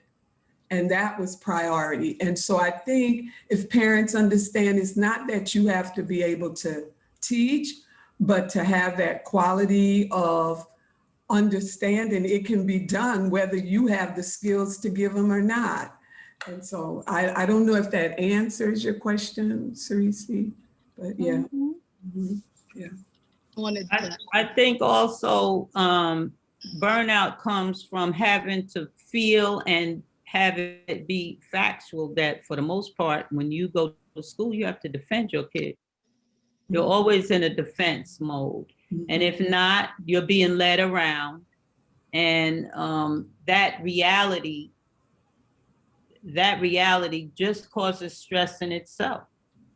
and that was priority. And so I think if parents understand, it's not that you have to be able to teach, but to have that quality of understanding, it can be done whether you have the skills to give them or not. And so I don't know if that answers your question, Cerisi, but yeah. Mm-hmm. Mm-hmm. Yeah. I think also burnout comes from having to feel and have it be factual that for the most part, when you go to school, you have to defend your kid. You're always in a defense mode. And if not, you're being led around. And that reality just causes stress in itself.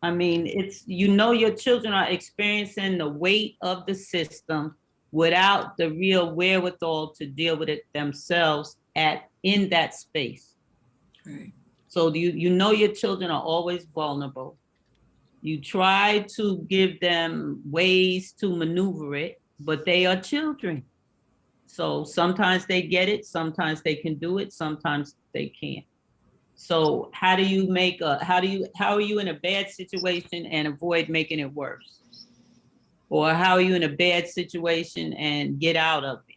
I mean, it's, you know, your children are experiencing the weight of the system without the real wherewithal to deal with it themselves in that space. Right. So you know your children are always vulnerable. You try to give them ways to maneuver it, but they are children. So sometimes they get it, sometimes they can do it, sometimes they can't. So how are you in a bad situation and avoid making it worse? Or how are you in a bad situation and get out of it?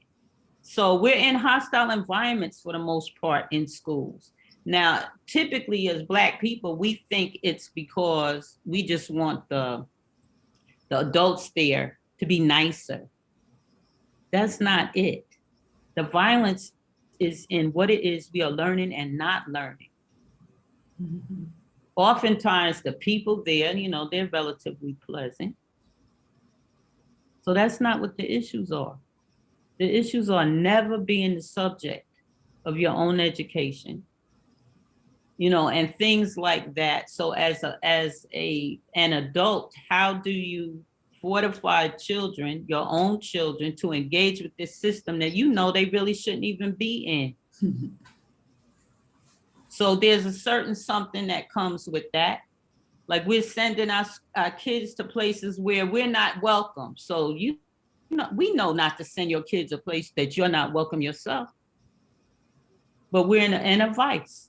So we're in hostile environments for the most part in schools. Now, typically as Black people, we think it's because we just want the adults there to be nicer. That's not it. The violence is in what it is we are learning and not learning. Mm-hmm. Oftentimes the people there, you know, they're relatively pleasant. So that's not what the issues are. The issues are never being the subject of your own education, you know, and things like that. So as an adult, how do you fortify children, your own children, to engage with this system that you know they really shouldn't even be in? So there's a certain something that comes with that. Like we're sending our kids to places where we're not welcome. So you know, we know not to send your kids a place that you're not welcome yourself. But we're in a vice.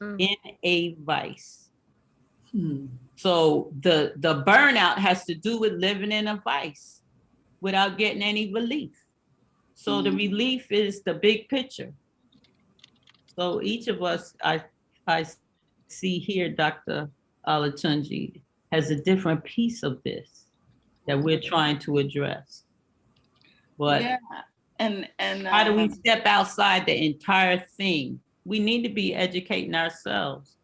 In a vice. So the burnout has to do with living in a vice without getting any relief. So the relief is the big picture. So each of us, I see here, Dr. Olatunji, has a different piece of this that we're trying to address. But yeah, and how do we step outside the entire thing? We need to be educating ourselves.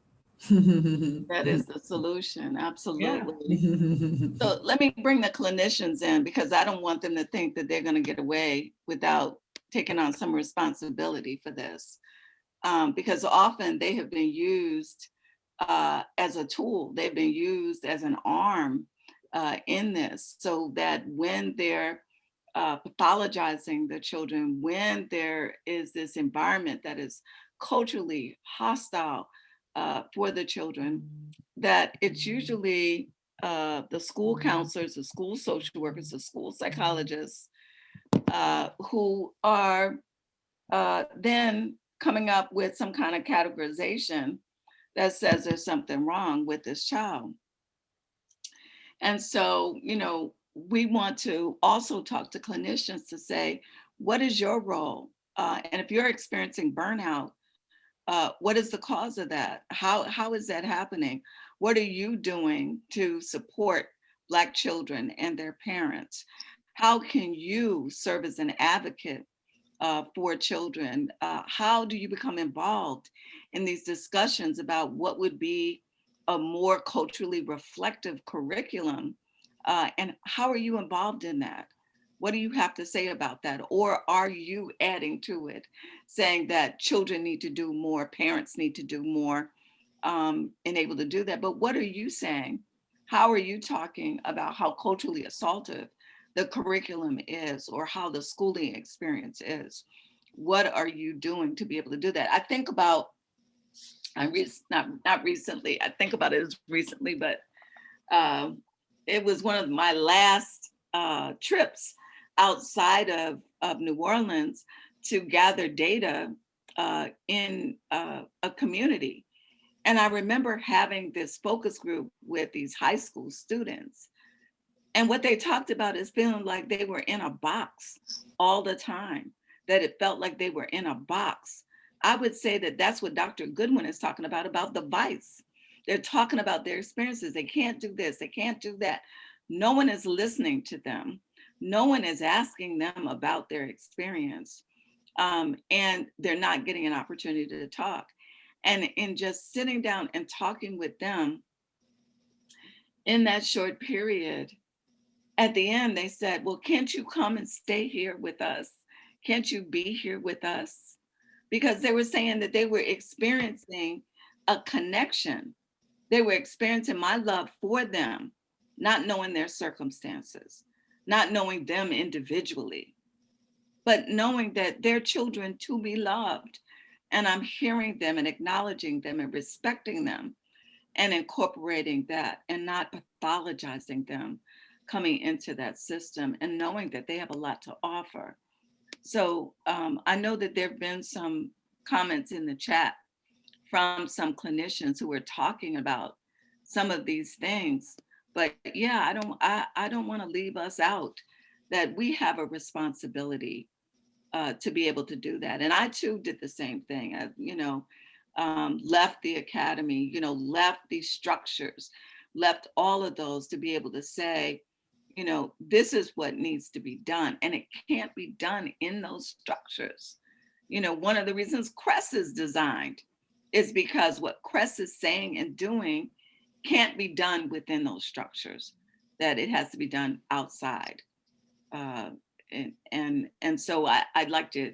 that is the solution. Absolutely. Yeah. So let me bring the clinicians in, because I don't want them to think that they're going to get away without taking on some responsibility for this. Because often they have been used as a tool, they've been used as an arm in this, so that when they're pathologizing the children, when there is this environment that is culturally hostile for the children, that it's usually the school counselors, the school social workers, the school psychologists who are then coming up with some kind of categorization that says there's something wrong with this child. And so, you know, we want to also talk to clinicians to say, what is your role? And if you're experiencing burnout, what is the cause of that? How is that happening? What are you doing to support Black children and their parents? How can you serve as an advocate for children? How do you become involved in these discussions about what would be a more culturally reflective curriculum? And how are you involved in that? What do you have to say about that? Or are you adding to it, saying that children need to do more, parents need to do more, and able to do that? But what are you saying? How are you talking about how culturally assaultive the curriculum is, or how the schooling experience is? What are you doing to be able to do that? I think about, not recently, I think about it as recently, but it was one of my last trips outside of New Orleans to gather data in a community. And I remember having this focus group with these high school students. And what they talked about is feeling like they were in a box all the time, that it felt like they were in a box. I would say that that's what Dr. Goodwin is talking about the vice. They're talking about their experiences. They can't do this, they can't do that. No one is listening to them. No one is asking them about their experience. And they're not getting an opportunity to talk. And in just sitting down and talking with them in that short period, at the end, they said, well, can't you come and stay here with us? Can't you be here with us? Because they were saying that they were experiencing a connection. They were experiencing my love for them, not knowing their circumstances, not knowing them individually, but knowing that they're children to be loved. And I'm hearing them and acknowledging them and respecting them and incorporating that and not pathologizing them coming into that system and knowing that they have a lot to offer. So I know that there have been some comments in the chat from some clinicians who were talking about some of these things. But yeah, I don't want to leave us out, that we have a responsibility to be able to do that. And I too did the same thing. Left the academy, left these structures, left all of those to be able to say, this is what needs to be done. And it can't be done in those structures. One of the reasons CRESS is designed is because what CRESS is saying and doing can't be done within those structures, that it has to be done outside. And so I'd like to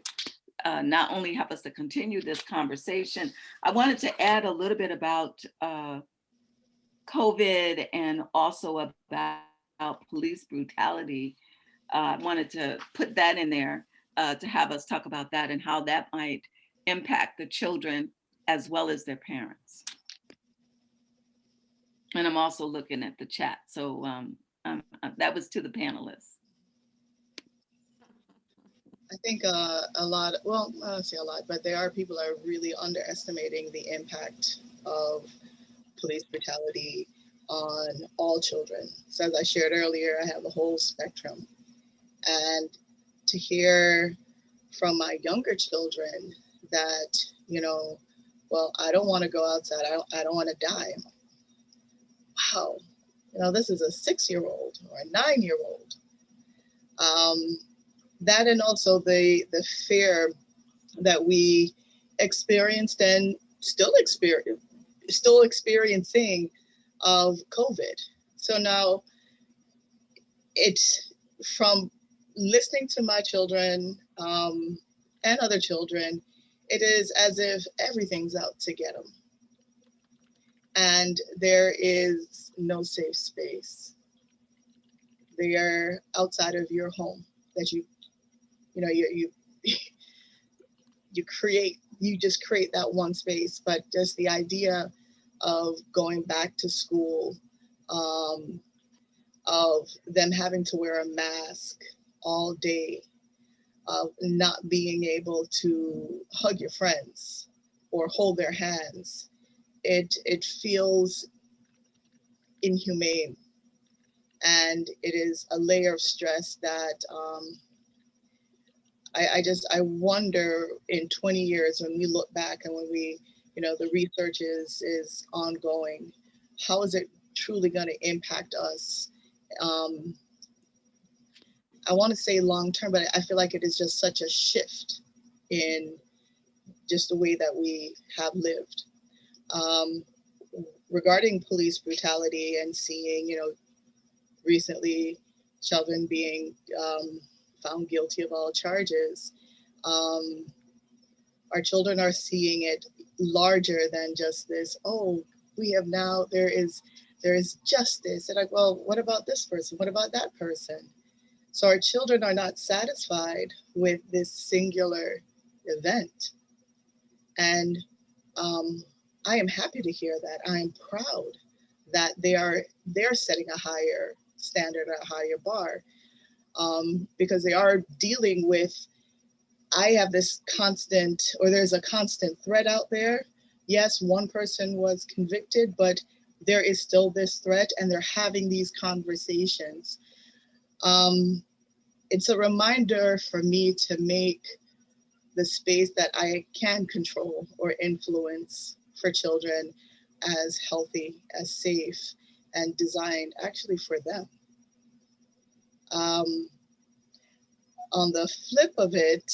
not only help us to continue this conversation, I wanted to add a little bit about COVID and also about police brutality. I wanted to put that in there to have us talk about that and how that might impact the children as well as their parents. And I'm also looking at the chat. So that was to the panelists. I think a lot, well, I don't say a lot, but there are people that are really underestimating the impact of police brutality on all children. So as I shared earlier, I have the whole spectrum. And to hear from my younger children that, well, I don't want to go outside. I don't want to die. Wow. This is a 6-year-old or a 9-year-old. That and also the fear that we experienced and still experiencing of COVID. So now it's from listening to my children and other children, it is as if everything's out to get them. And there is no safe space. They are outside of your home that you just create that one space. But just the idea of going back to school, of them having to wear a mask all day, of not being able to hug your friends or hold their hands, it feels inhumane. And it is a layer of stress that I wonder in 20 years when we look back and when we, the research is ongoing, how is it truly going to impact us? I want to say long term, but I feel like it is just such a shift in just the way that we have lived. Regarding police brutality and seeing, recently Sheldon being found guilty of all charges, our children are seeing it larger than just this, oh, we have now, there is justice. They're like, well, what about this person? What about that person? So our children are not satisfied with this singular event. And I am happy to hear that. I am proud that they're setting a higher standard, a higher bar, because they are dealing with, I have this constant, or there's a constant threat out there. Yes, one person was convicted, but there is still this threat, and they're having these conversations. It's a reminder for me to make the space that I can control or influence for children as healthy, as safe, and designed actually for them. On the flip of it,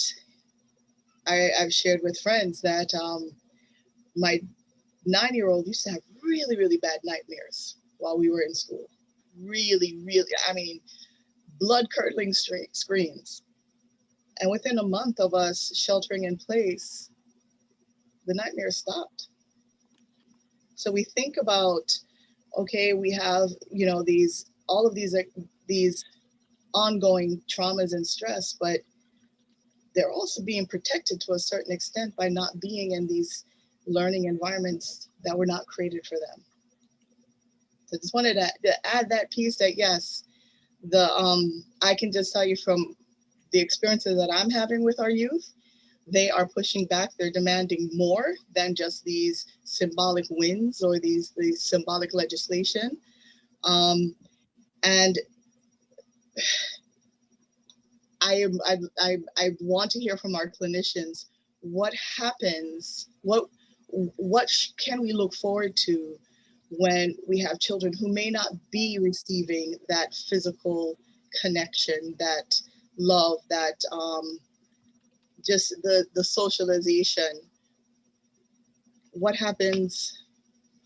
I've shared with friends that my 9-year-old used to have really, really bad nightmares while we were in school. Really, really, blood-curdling screams. And within a month of us sheltering in place, the nightmare stopped. So we think about, okay, we have, you know, all of these ongoing traumas and stress, but they're also being protected to a certain extent by not being in these learning environments that were not created for them. So just wanted to add that piece that yes, I can just tell you from the experiences that I'm having with our youth, they are pushing back. They're demanding more than just these symbolic wins or these symbolic legislation. And I want to hear from our clinicians, what happens, what can we look forward to when we have children who may not be receiving that physical connection, that love, that just the socialization. What happens?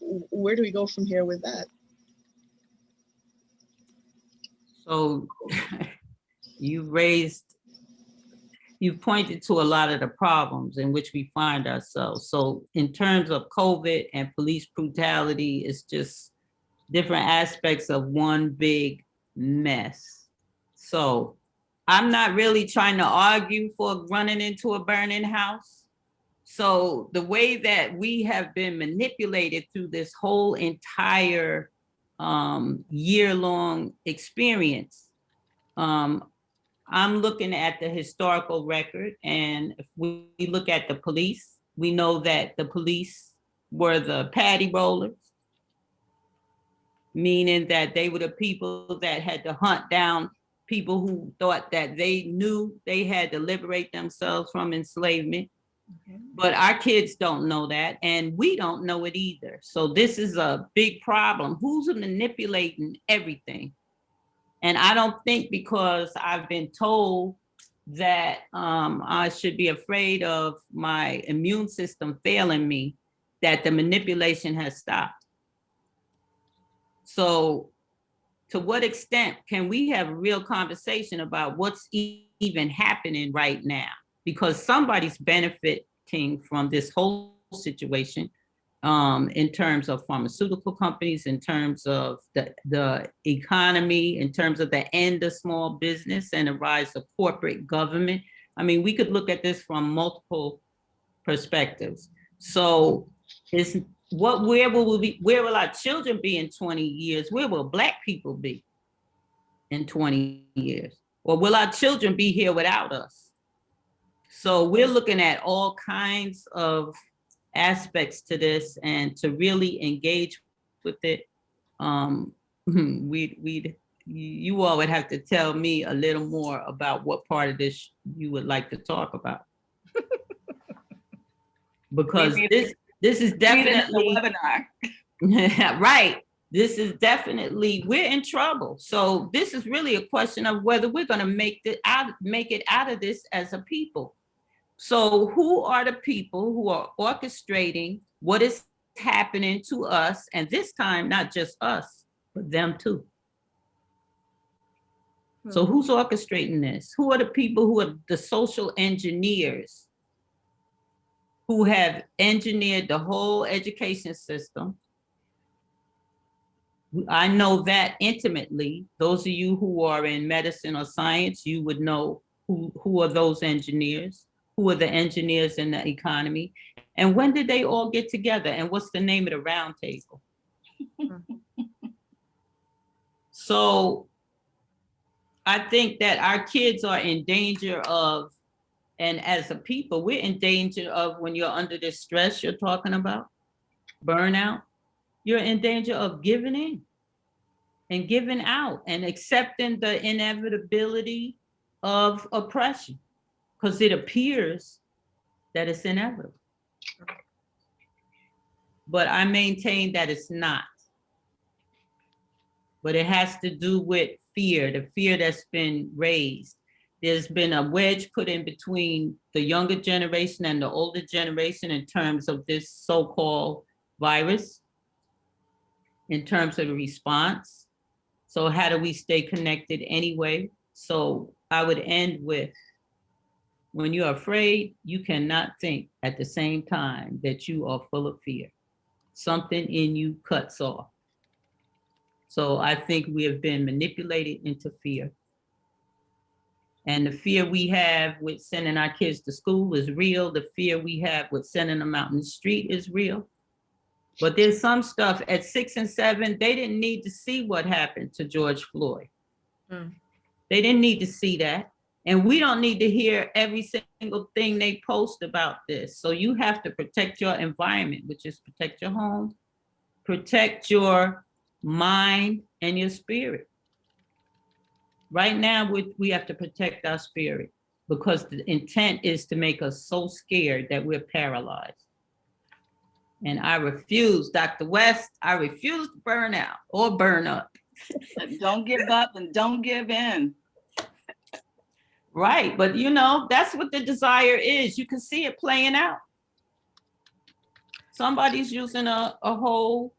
Where do we go from here with that? So you've pointed to a lot of the problems in which we find ourselves. So in terms of COVID and police brutality, it's just different aspects of one big mess. So I'm not really trying to argue for running into a burning house. So the way that we have been manipulated through this whole entire year-long experience, I'm looking at the historical record, and if we look at the police, we know that the police were the patty rollers, meaning that they were the people that had to hunt down people who thought that they knew they had to liberate themselves from enslavement. Okay. But our kids don't know that, and we don't know it either. So this is a big problem. Who's manipulating everything? And I don't think because I've been told that I should be afraid of my immune system failing me, that the manipulation has stopped. So to what extent can we have a real conversation about what's even happening right now? Because somebody's benefiting from this whole situation. In terms of pharmaceutical companies, in terms of the economy, in terms of the end of small business and the rise of corporate government. I mean, we could look at this from multiple perspectives. So where will our children be in 20 years? Where will Black people be in 20 years? Or will our children be here without us? So we're looking at all kinds of aspects to this, and to really engage with it, you all would have to tell me a little more about what part of this you would like to talk about. Because this is definitely a webinar. right. This is definitely, we're in trouble. So this is really a question of whether we're going to make it out of this as a people. So who are the people who are orchestrating what is happening to us? And this time, not just us, but them too. So who's orchestrating this? Who are the people who are the social engineers who have engineered the whole education system? I know that intimately. Those of you who are in medicine or science, you would know who are those engineers. Who are the engineers in the economy, and when did they all get together, and what's the name of the round table? So I think that our kids are in danger of, and as a people, we're in danger of, when you're under this stress you're talking about, burnout, you're in danger of giving in and giving out and accepting the inevitability of oppression, because it appears that it's inevitable. But I maintain that it's not. But it has to do with fear, the fear that's been raised. There's been a wedge put in between the younger generation and the older generation in terms of this so-called virus, in terms of the response. So how do we stay connected anyway? So I would end with, When you're afraid, you cannot think at the same time that you are full of fear. Something in you cuts off. So I think we have been manipulated into fear. And the fear we have with sending our kids to school is real. The fear we have with sending them out in the street is real. But there's some stuff at 6 and 7, they didn't need to see what happened to George Floyd. They didn't need to see that. And we don't need to hear every single thing they post about this. So you have to protect your environment, which is protect your home, protect your mind and your spirit. Right now, we have to protect our spirit because the intent is to make us so scared that we're paralyzed. And I refuse, Dr. West, I refuse to burn out or burn up. Don't give up and don't give in. Right, but you know, that's what the desire is. You can see it playing out. Somebody's using a whole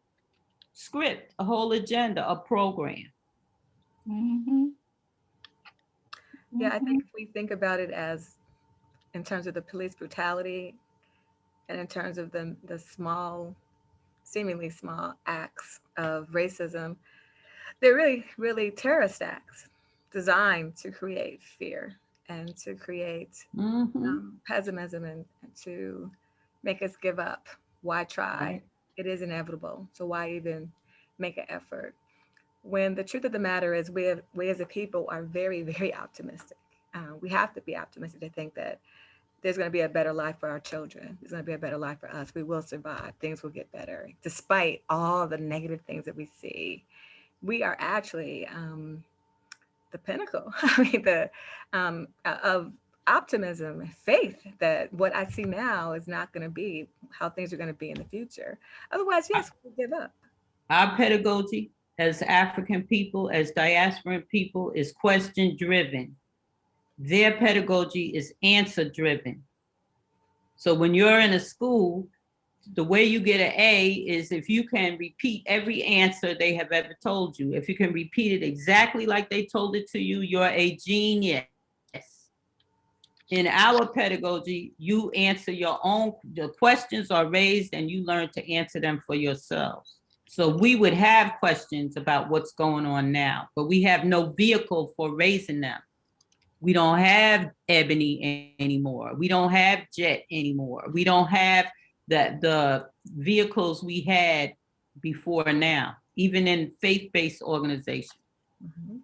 script, a whole agenda, a program. Mm-hmm. Yeah, I think if we think about it as in terms of the police brutality and in terms of the small, seemingly small acts of racism, they're really, really terrorist acts designed to create fear and to create pessimism and to make us give up. Why try? Right. It is inevitable. So why even make an effort? When the truth of the matter is we as a people are very, very optimistic. We have to be optimistic to think that there's going to be a better life for our children. There's going to be a better life for us. We will survive. Things will get better. Despite all the negative things that we see, we are actually the pinnacle of optimism, faith that what I see now is not going to be how things are going to be in the future. Otherwise, yes, we'll give up. Our pedagogy as African people, as diasporan people, is question driven. Their pedagogy is answer driven. So when you're in a school, the way you get an A is if you can repeat every answer they have ever told you. If you can repeat it exactly like they told it to you, you're a genius. In our pedagogy, you answer your own, the questions are raised and you learn to answer them for yourselves. So we would have questions about what's going on now, but we have no vehicle for raising them. We don't have Ebony anymore. We don't have Jet anymore. We don't have the vehicles we had before now, even in faith-based organizations. Mm-hmm.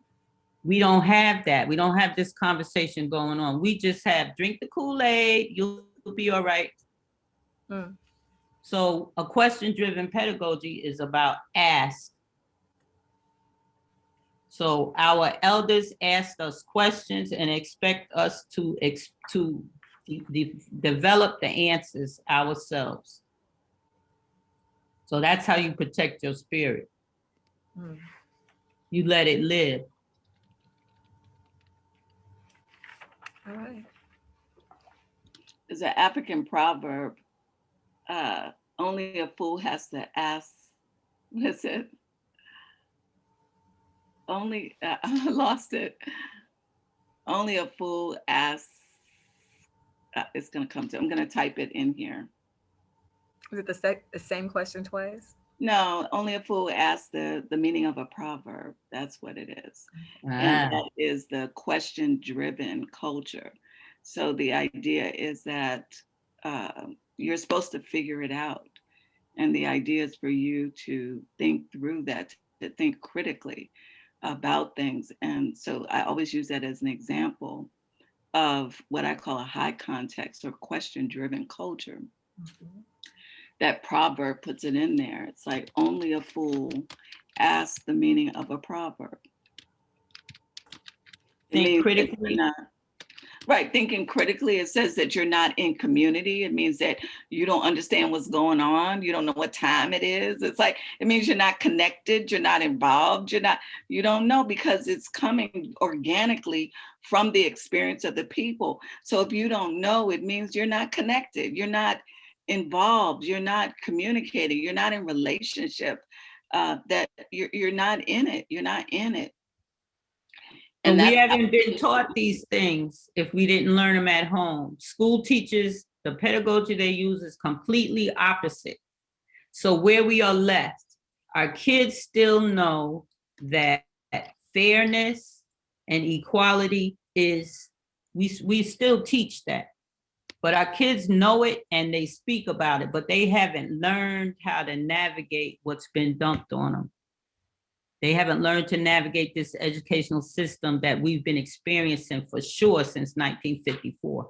We don't have that. We don't have this conversation going on. We just have drink the Kool-Aid, you'll be all right. Mm. So a question-driven pedagogy is about ask. So our elders asked us questions and expect us to develop the answers ourselves. So that's how you protect your spirit. Mm. You let it live. All right. There's an African proverb, only a fool has to ask, what is it? Only, I lost it. Only a fool asks, it's gonna come to, I'm gonna type it in here. Is it the same question twice? No, only a fool asks the meaning of a proverb. That's what it is. Ah. And that is the question-driven culture. So the idea is that you're supposed to figure it out. And the idea is for you to think through that, to think critically about things. And so I always use that as an example of what I call a high context or question-driven culture. Mm-hmm. That proverb puts it in there. It's like only a fool asks the meaning of a proverb. Think critically. Right, thinking critically, it says that you're not in community. It means that you don't understand what's going on. You don't know what time it is. It's like, it means you're not connected, you're not involved, you don't know because it's coming organically from the experience of the people. So if you don't know, it means you're not connected, you're not involved, you're not communicating, you're not in relationship, that you're not in it, you're not in it. And we that's haven't been taught these things if we didn't learn them at home. School teachers, the pedagogy they use is completely opposite. So where we are left, our kids still know that fairness and equality is, we still teach that. But our kids know it and they speak about it, but they haven't learned how to navigate what's been dumped on them. They haven't learned to navigate this educational system that we've been experiencing for sure since 1954.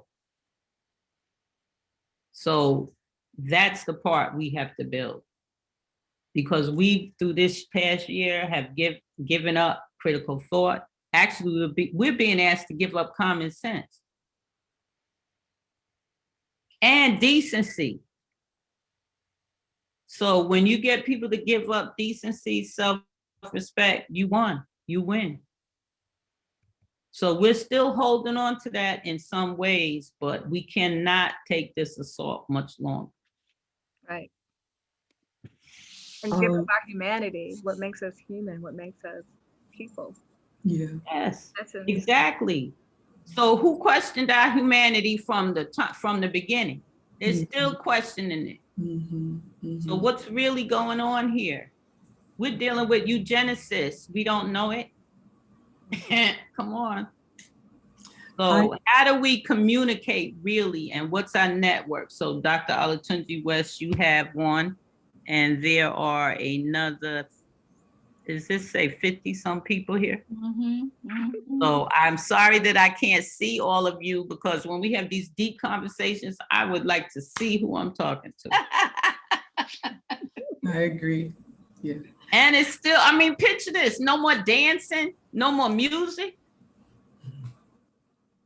So that's the part we have to build. Because we, through this past year, have given up critical thought. Actually, we're being asked to give up common sense and decency. So when you get people to give up decency, self-respect, you won, you win. So we're still holding on to that in some ways, but we cannot take this assault much longer. Right. And give up our humanity, what makes us human, what makes us people. Yeah. Yes, exactly. So who questioned our humanity from the beginning? They're still questioning it. So what's really going on here? We're dealing with eugenicists. We don't know it. Come on. So how do we communicate really, and what's our network? So Dr. Olatunji West, you have one, and there are another, does this say 50 some people here? So I'm sorry that I can't see all of you, because when we have these deep conversations, I would like to see who I'm talking to. I agree. Yeah. And it's still, I mean, picture this, no more dancing, no more music.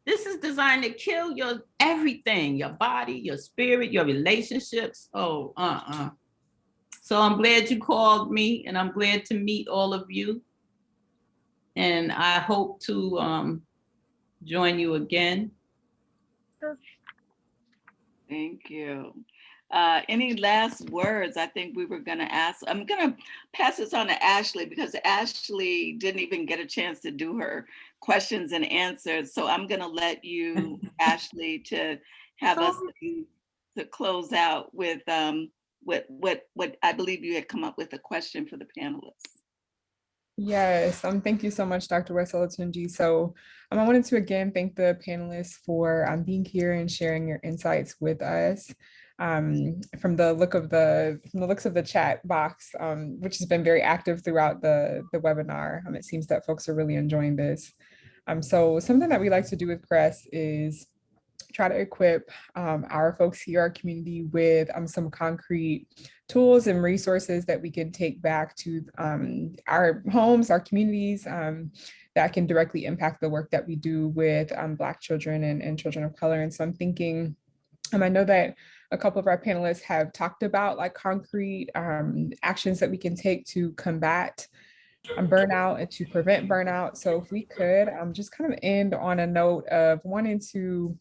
This is designed to kill your everything, your body, your spirit, your relationships. Oh, So I'm glad you called me, and I'm glad to meet all of you. And I hope to join you again. Thank you. Any last words? I think we were going to ask. I'm going to pass this on to Ashley, because Ashley didn't even get a chance to do her questions and answers. So I'm going to let you, Ashley, to have us to close out with what I believe you had come up with a question for the panelists. Yes, thank you so much, Dr. West Olatunji. So I wanted to again thank the panelists for being here and sharing your insights with us. From the looks of the chat box, which has been very active throughout the webinar, it seems that folks are really enjoying this. So something that we like to do with CREST is try to equip our folks here, our community, with some concrete tools and resources that we can take back to our homes, our communities, that can directly impact the work that we do with Black children and children of color. And so I'm thinking, I know that a couple of our panelists have talked about like concrete actions that we can take to combat burnout and to prevent burnout. So if we could just kind of end on a note of wanting to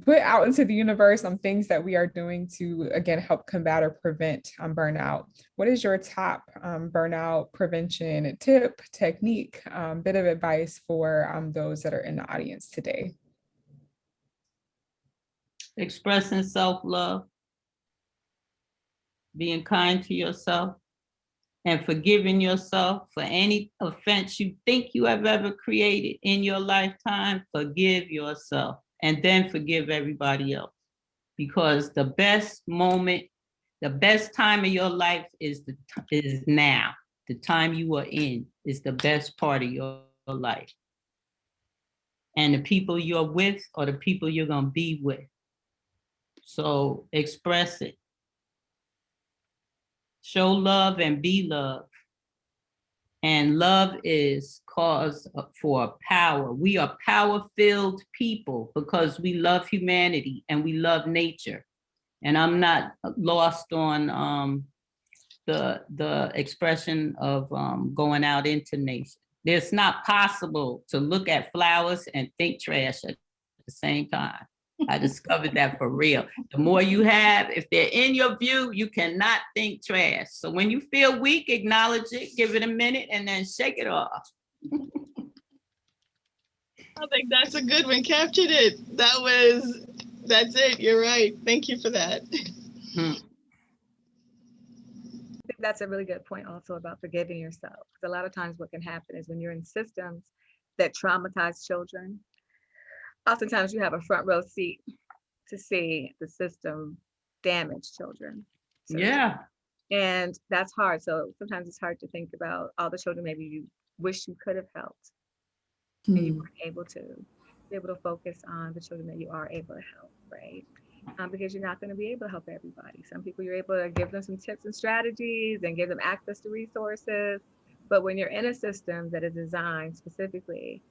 put out into the universe some things that we are doing to, again, help combat or prevent burnout. What is your top burnout prevention tip, technique, bit of advice for those that are in the audience today? Expressing self-love, being kind to yourself, and forgiving yourself for any offense you think you have ever created in your lifetime. Forgive yourself, and then forgive everybody else. Because the best moment, the best time of your life is now. The time you are in is the best part of your life. And the people you're with are the people you're gonna be with. So express it. Show love and be loved. And love is cause for power. We are power-filled people because we love humanity and we love nature. And I'm not lost on the expression of going out into nature. It's not possible to look at flowers and think trash at the same time. I discovered that for real. The more you have, if they're in your view, you cannot think trash. So when you feel weak, acknowledge it, give it a minute, and then shake it off. I think that's a good one. Captured it. That's it. You're right. Thank you for that. Hmm. I think that's a really good point also about forgiving yourself. Because a lot of times what can happen is when you're in systems that traumatize children, oftentimes you have a front row seat to see the system damage children. So, Yeah. and that's hard. So sometimes it's hard to think about all the children maybe you wish you could have helped and you weren't able to. Be able to focus on the children that you are able to help, right? Because you're not going to be able to help everybody. Some people you're able to give them some tips and strategies and give them access to resources. But when you're in a system that is designed specifically,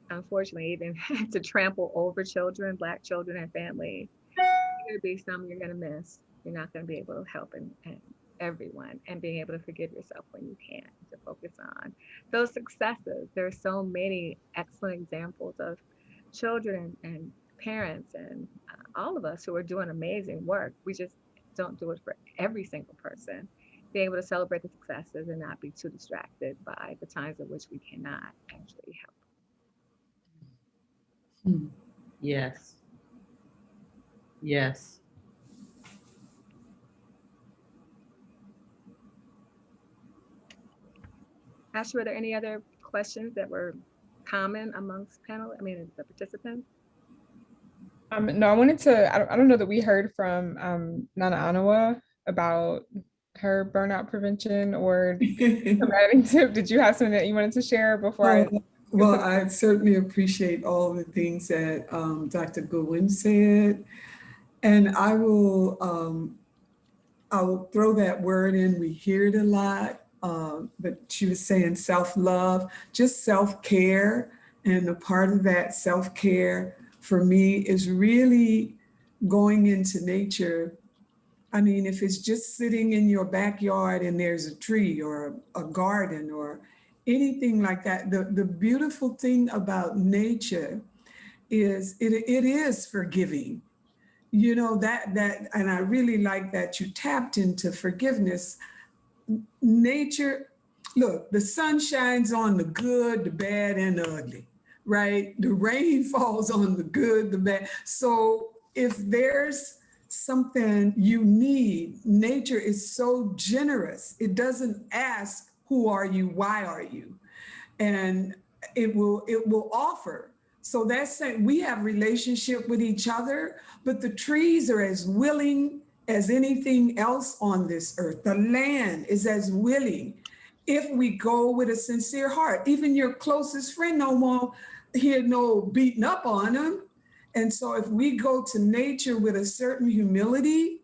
unfortunately, even to trample over children, Black children and families, there's going to be some you're going to miss. You're not going to be able to help and everyone, and being able to forgive yourself when you can, to focus on those successes. There are so many excellent examples of children and parents and all of us who are doing amazing work. We just don't do it for every single person. Being able to celebrate the successes and not be too distracted by the times in which we cannot actually help. Yes. Yes. Ashley, were there any other questions that were common amongst the participants? No, I wanted to, I don't know that we heard from Nana Anawa about her burnout prevention or combating tip. Did you have something that you wanted to share before Well, I certainly appreciate all the things that Dr. Goodwin said. And I'll throw that word in. We hear it a lot, but she was saying self-love, just self-care. And a part of that self-care for me is really going into nature. I mean, if it's just sitting in your backyard and there's a tree or a garden or anything like that, the beautiful thing about nature is it is forgiving. You know, that and I really like that you tapped into forgiveness. Nature, look, the sun shines on the good, the bad, and the ugly, right? The rain falls on the good, the bad. So if there's something you need, nature is so generous. It doesn't ask, who are you? Why are you? And it will offer. So that's saying we have relationship with each other, but the trees are as willing as anything else on this earth. The land is as willing if we go with a sincere heart. Even your closest friend no more hear no beating up on them. And so if we go to nature with a certain humility,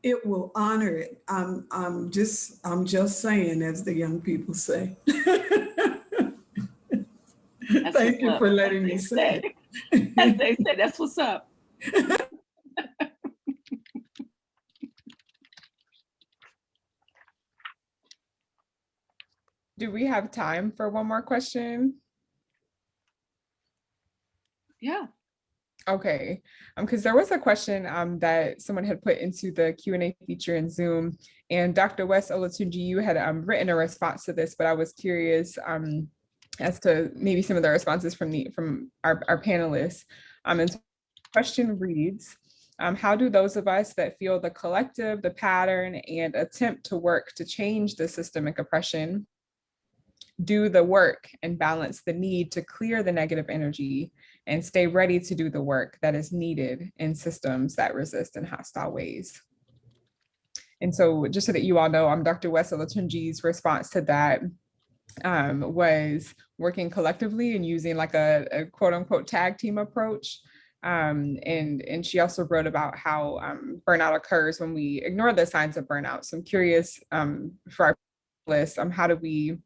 it will honor it. I'm just saying, as the young people say. Thank you for letting me say. As they say, that's what's up. do we have time for one more question? Yeah. Okay, because there was a question that someone had put into the Q&A feature in Zoom, and Dr. West Olatunji, you had written a response to this, but I was curious as to maybe some of the responses from our panelists. And the question reads, how do those of us that feel the collective, the pattern, and attempt to work to change the systemic oppression do the work and balance the need to clear the negative energy and stay ready to do the work that is needed in systems that resist in hostile ways? And so just so that you all know, Dr. West Olatunji's response to that was working collectively and using like a quote unquote tag team approach. And she also wrote about how burnout occurs when we ignore the signs of burnout. So I'm curious for our list, how do we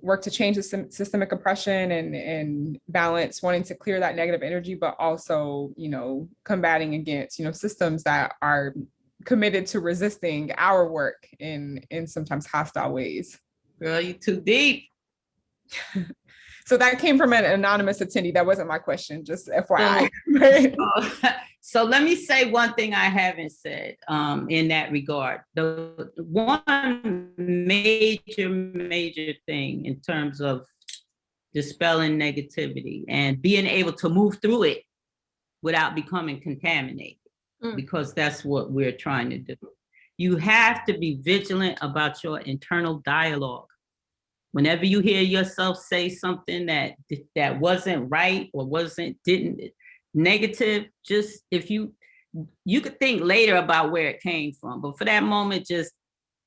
work to change the systemic oppression and balance wanting to clear that negative energy, but also, combating against, systems that are committed to resisting our work in sometimes hostile ways. Girl, you too deep. So that came from an anonymous attendee. That wasn't my question, just FYI. So let me say one thing I haven't said in that regard. The one major thing in terms of dispelling negativity and being able to move through it without becoming contaminated, because that's what we're trying to do. You have to be vigilant about your internal dialogue. Whenever you hear yourself say something that wasn't right or didn't negative, just if you could think later about where it came from, but for that moment, just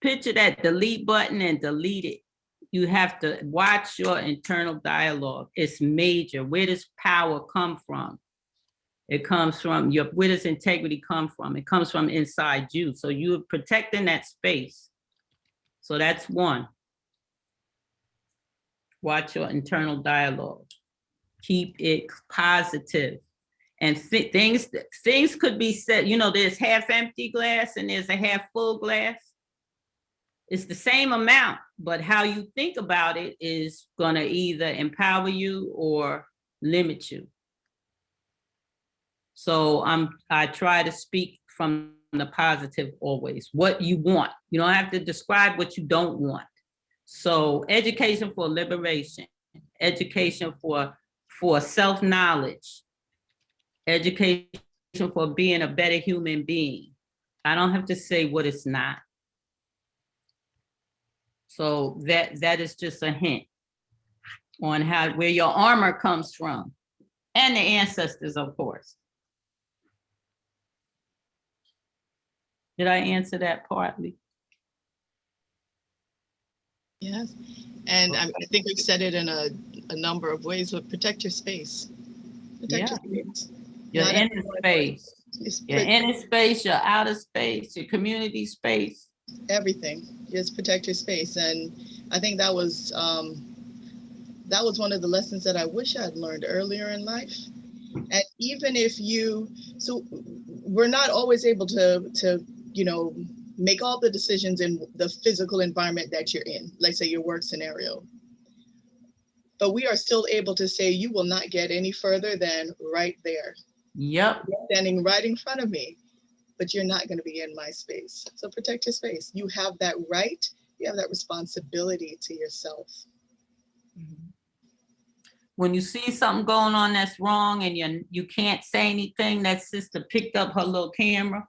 picture that delete button and delete it. You have to watch your internal dialogue. It's major. Where does power come from? It comes from where does integrity come from? It comes from inside you. So you're protecting that space. So that's one. Watch your internal dialogue. Keep it positive. And things could be said, there's half empty glass and there's a half full glass. It's the same amount, but how you think about it is gonna either empower you or limit you. So I try to speak from the positive always, what you want. You don't have to describe what you don't want. So education for liberation, education for self-knowledge, education for being a better human being. I don't have to say what it's not. So that is just a hint on where your armor comes from, and the ancestors, of course. Did I answer that partly? Yes, and I think we've said it in a number of ways, but protect your space. Protect your space. Your inner space. Your inner space, your outer space, your community space. Everything. Just protect your space. And I think that was one of the lessons that I wish I'd learned earlier in life. And even if so we're not always able to make all the decisions in the physical environment that you're in, like say your work scenario. But we are still able to say, you will not get any further than right there. Yep. You're standing right in front of me, but you're not going to be in my space. So protect your space. You have that right. You have that responsibility to yourself. When you see something going on that's wrong and you can't say anything, that sister picked up her little camera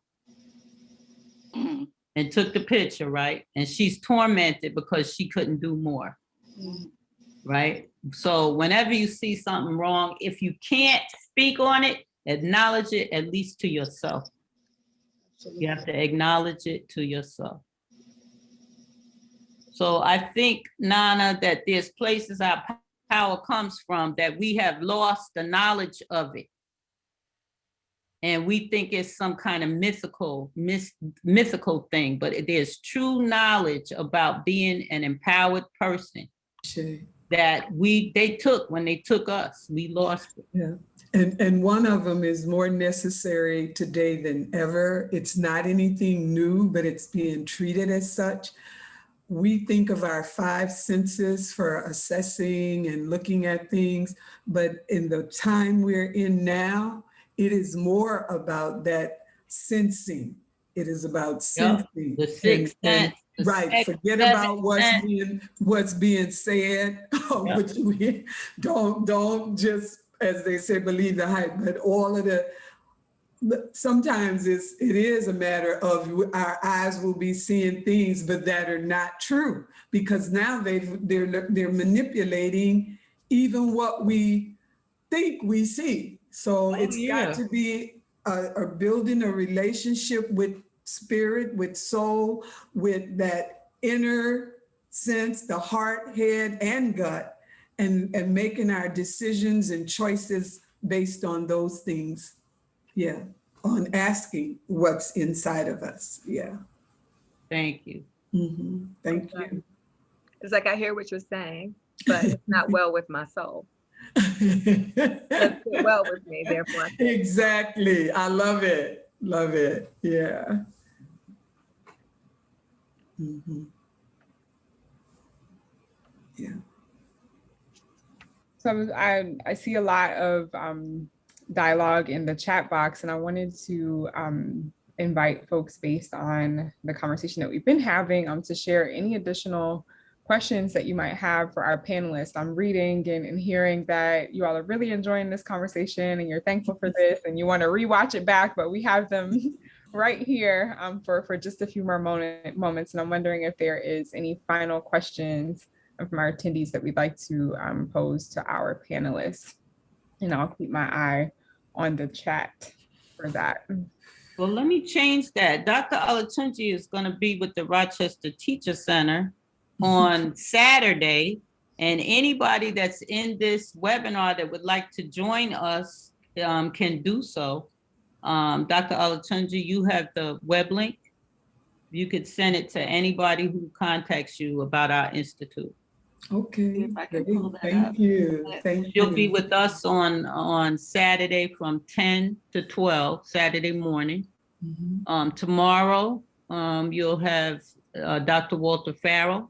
and took the picture, right? And she's tormented because she couldn't do more, right? So whenever you see something wrong, if you can't speak on it, acknowledge it at least to yourself. Absolutely. You have to acknowledge it to yourself. So I think, Nana, that there's places our power comes from that we have lost the knowledge of it. And we think it's some kind of mythical thing, but there's true knowledge about being an empowered person that they took when they took us. We lost it. Yeah. And one of them is more necessary today than ever. It's not anything new, but it's being treated as such. We think of our 5 senses for assessing and looking at things, but in the time we're in now, it is more about that sensing. It is about sensing. The sixth sense. Right. Forget about what's being said. Which we don't just, as they say, believe the hype, but all of sometimes it is a matter of our eyes will be seeing things, but that are not true, because now they're manipulating even what we think we see. So it's got to be a building a relationship with spirit, with soul, with that inner sense, the heart, head, and gut, and making our decisions and choices based on those things. Yeah, on asking what's inside of us. Yeah. Thank you. Mm-hmm. Thank you. It's like I hear what you're saying, but it's not well with my soul. Let's get well with me, therefore. Exactly. I love it. Love it. Yeah. Mm-hmm. Yeah. So I see a lot of dialogue in the chat box, and I wanted to invite folks based on the conversation that we've been having to share any additional questions that you might have for our panelists. I'm reading and hearing that you all are really enjoying this conversation and you're thankful for this and you want to rewatch it back, but we have them right here for just a few more moments. And I'm wondering if there is any final questions from our attendees that we'd like to pose to our panelists. And I'll keep my eye on the chat for that. Well, let me change that. Dr. Olatunji is going to be with the Rochester Teacher Center on Saturday. And anybody that's in this webinar that would like to join us can do so. Dr. Olatunji, you have the web link. You could send it to anybody who contacts you about our institute. Okay, If I can pull that thank up. you. Thank You'll you. be with us on Saturday from 10 to 12, Saturday morning. Mhm. Tomorrow, you'll have Dr. Walter Farrell.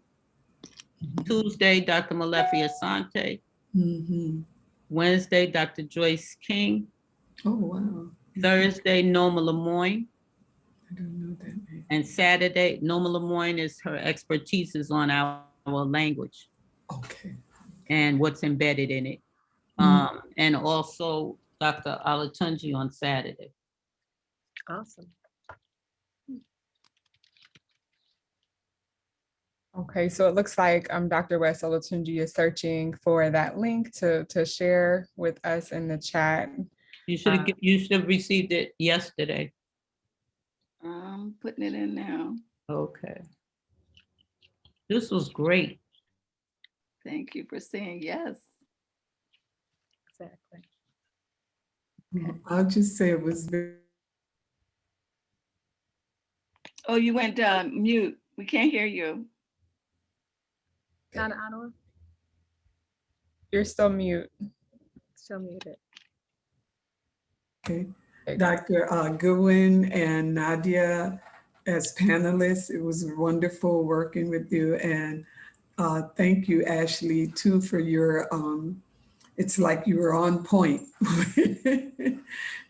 Tuesday, Dr. Malefi Asante. Mhm. Wednesday, Dr. Joyce King. Oh, wow. Thursday, Noma Lemoyne. I don't know that name. And Saturday, Noma Lemoyne is her expertise is on our language Okay. and what's embedded in it. And also Dr. Olatunji on Saturday. Awesome. Okay, so it looks like Dr. West Olatunji is searching for that link to share with us in the chat. You should have received it yesterday. I'm putting it in now. Okay. This was great. Thank you for saying yes. Exactly. I'll just say it was very. Oh, you went mute. We can't hear you. Donna Ottawa, You're still mute. still muted. Okay. There you go. Dr. Goodwin and Nadia as panelists, it was wonderful working with you. And thank you, Ashley, too, for your, it's like you were on point.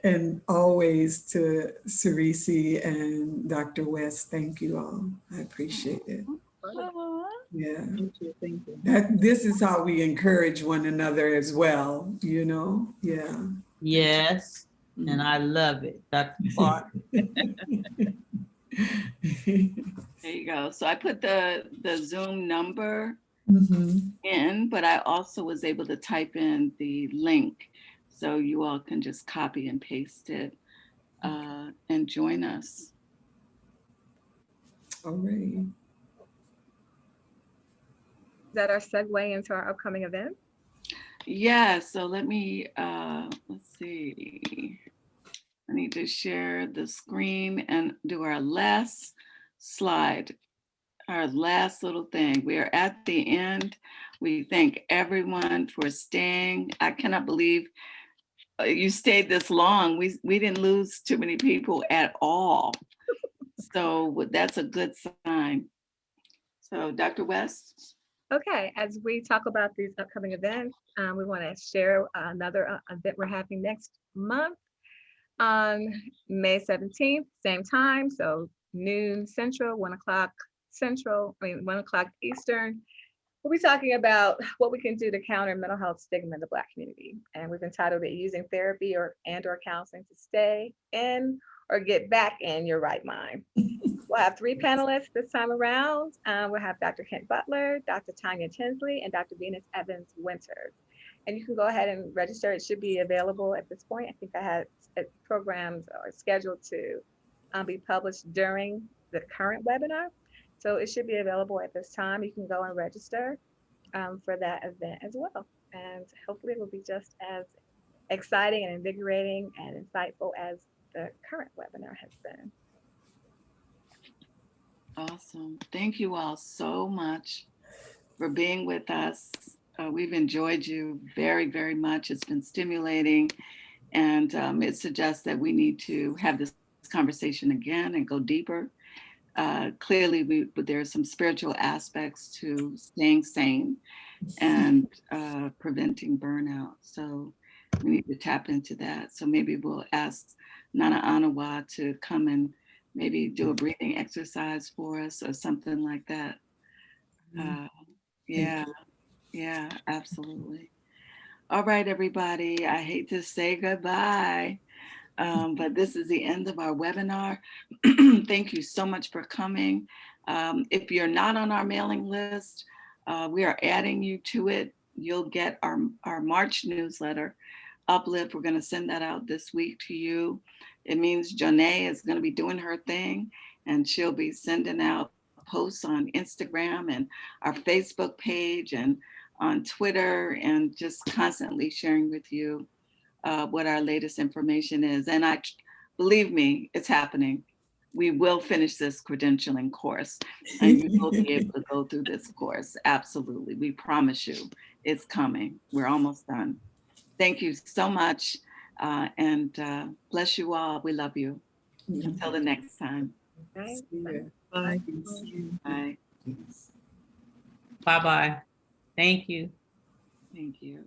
And always to Cerisi and Dr. West, thank you all. I appreciate it. Yeah. Thank you. Thank you. This is how we encourage one another as well, you know? Yeah. Yes, and I love it, Dr. Clark. There you go. So I put the Zoom number in, but I also was able to type in the link. So you all can just copy and paste it and join us. All right. Is that our segue into our upcoming event? Yeah, so let me, let's see. I need to share the screen and do our last slide, our last little thing. We are at the end. We thank everyone for staying. I cannot believe you stayed this long. We didn't lose too many people at all. So that's a good sign. So Dr. West. Okay, as we talk about these upcoming events, we want to share another event we're having next month on May 17th, same time, so noon Central, 1 o'clock Central, 1 o'clock Eastern. We'll be talking about what we can do to counter mental health stigma in the Black community. And we've entitled it Using Therapy or Counseling to Stay in or Get Back in Your Right Mind. We'll have 3 panelists this time around. We'll have Dr. Kent Butler, Dr. Tanya Tinsley, and Dr. Venus Evans Winters. And you can go ahead and register. It should be available at this point. I think I had programs are scheduled to be published during the current webinar. So it should be available at this time. You can go and register for that event as well. And hopefully it will be just as exciting and invigorating and insightful as the current webinar has been. Awesome. Thank you all so much for being with us. We've enjoyed you very, very much. It's been stimulating, and it suggests that we need to have this conversation again and go deeper. Clearly, there are some spiritual aspects to staying sane and preventing burnout. So we need to tap into that. So maybe we'll ask Nana Anawa to come and maybe do a breathing exercise for us or something like that. Yeah. Yeah, absolutely. All right, everybody. I hate to say goodbye, but this is the end of our webinar. Thank you so much for coming. If you're not on our mailing list, we are adding you to it. You'll get our March newsletter, Uplift. We're going to send that out this week to you. It means Janae is going to be doing her thing, and she'll be sending out posts on Instagram and our Facebook page and on Twitter, and just constantly sharing with you what our latest information is. And believe me, it's happening. We will finish this credentialing course, and you will be able to go through this course. Absolutely. We promise you it's coming. We're almost done. Thank you so much. And bless you all. We love you. Until the next time. Bye. Bye. Bye. Bye-bye. Thank you. Thank you.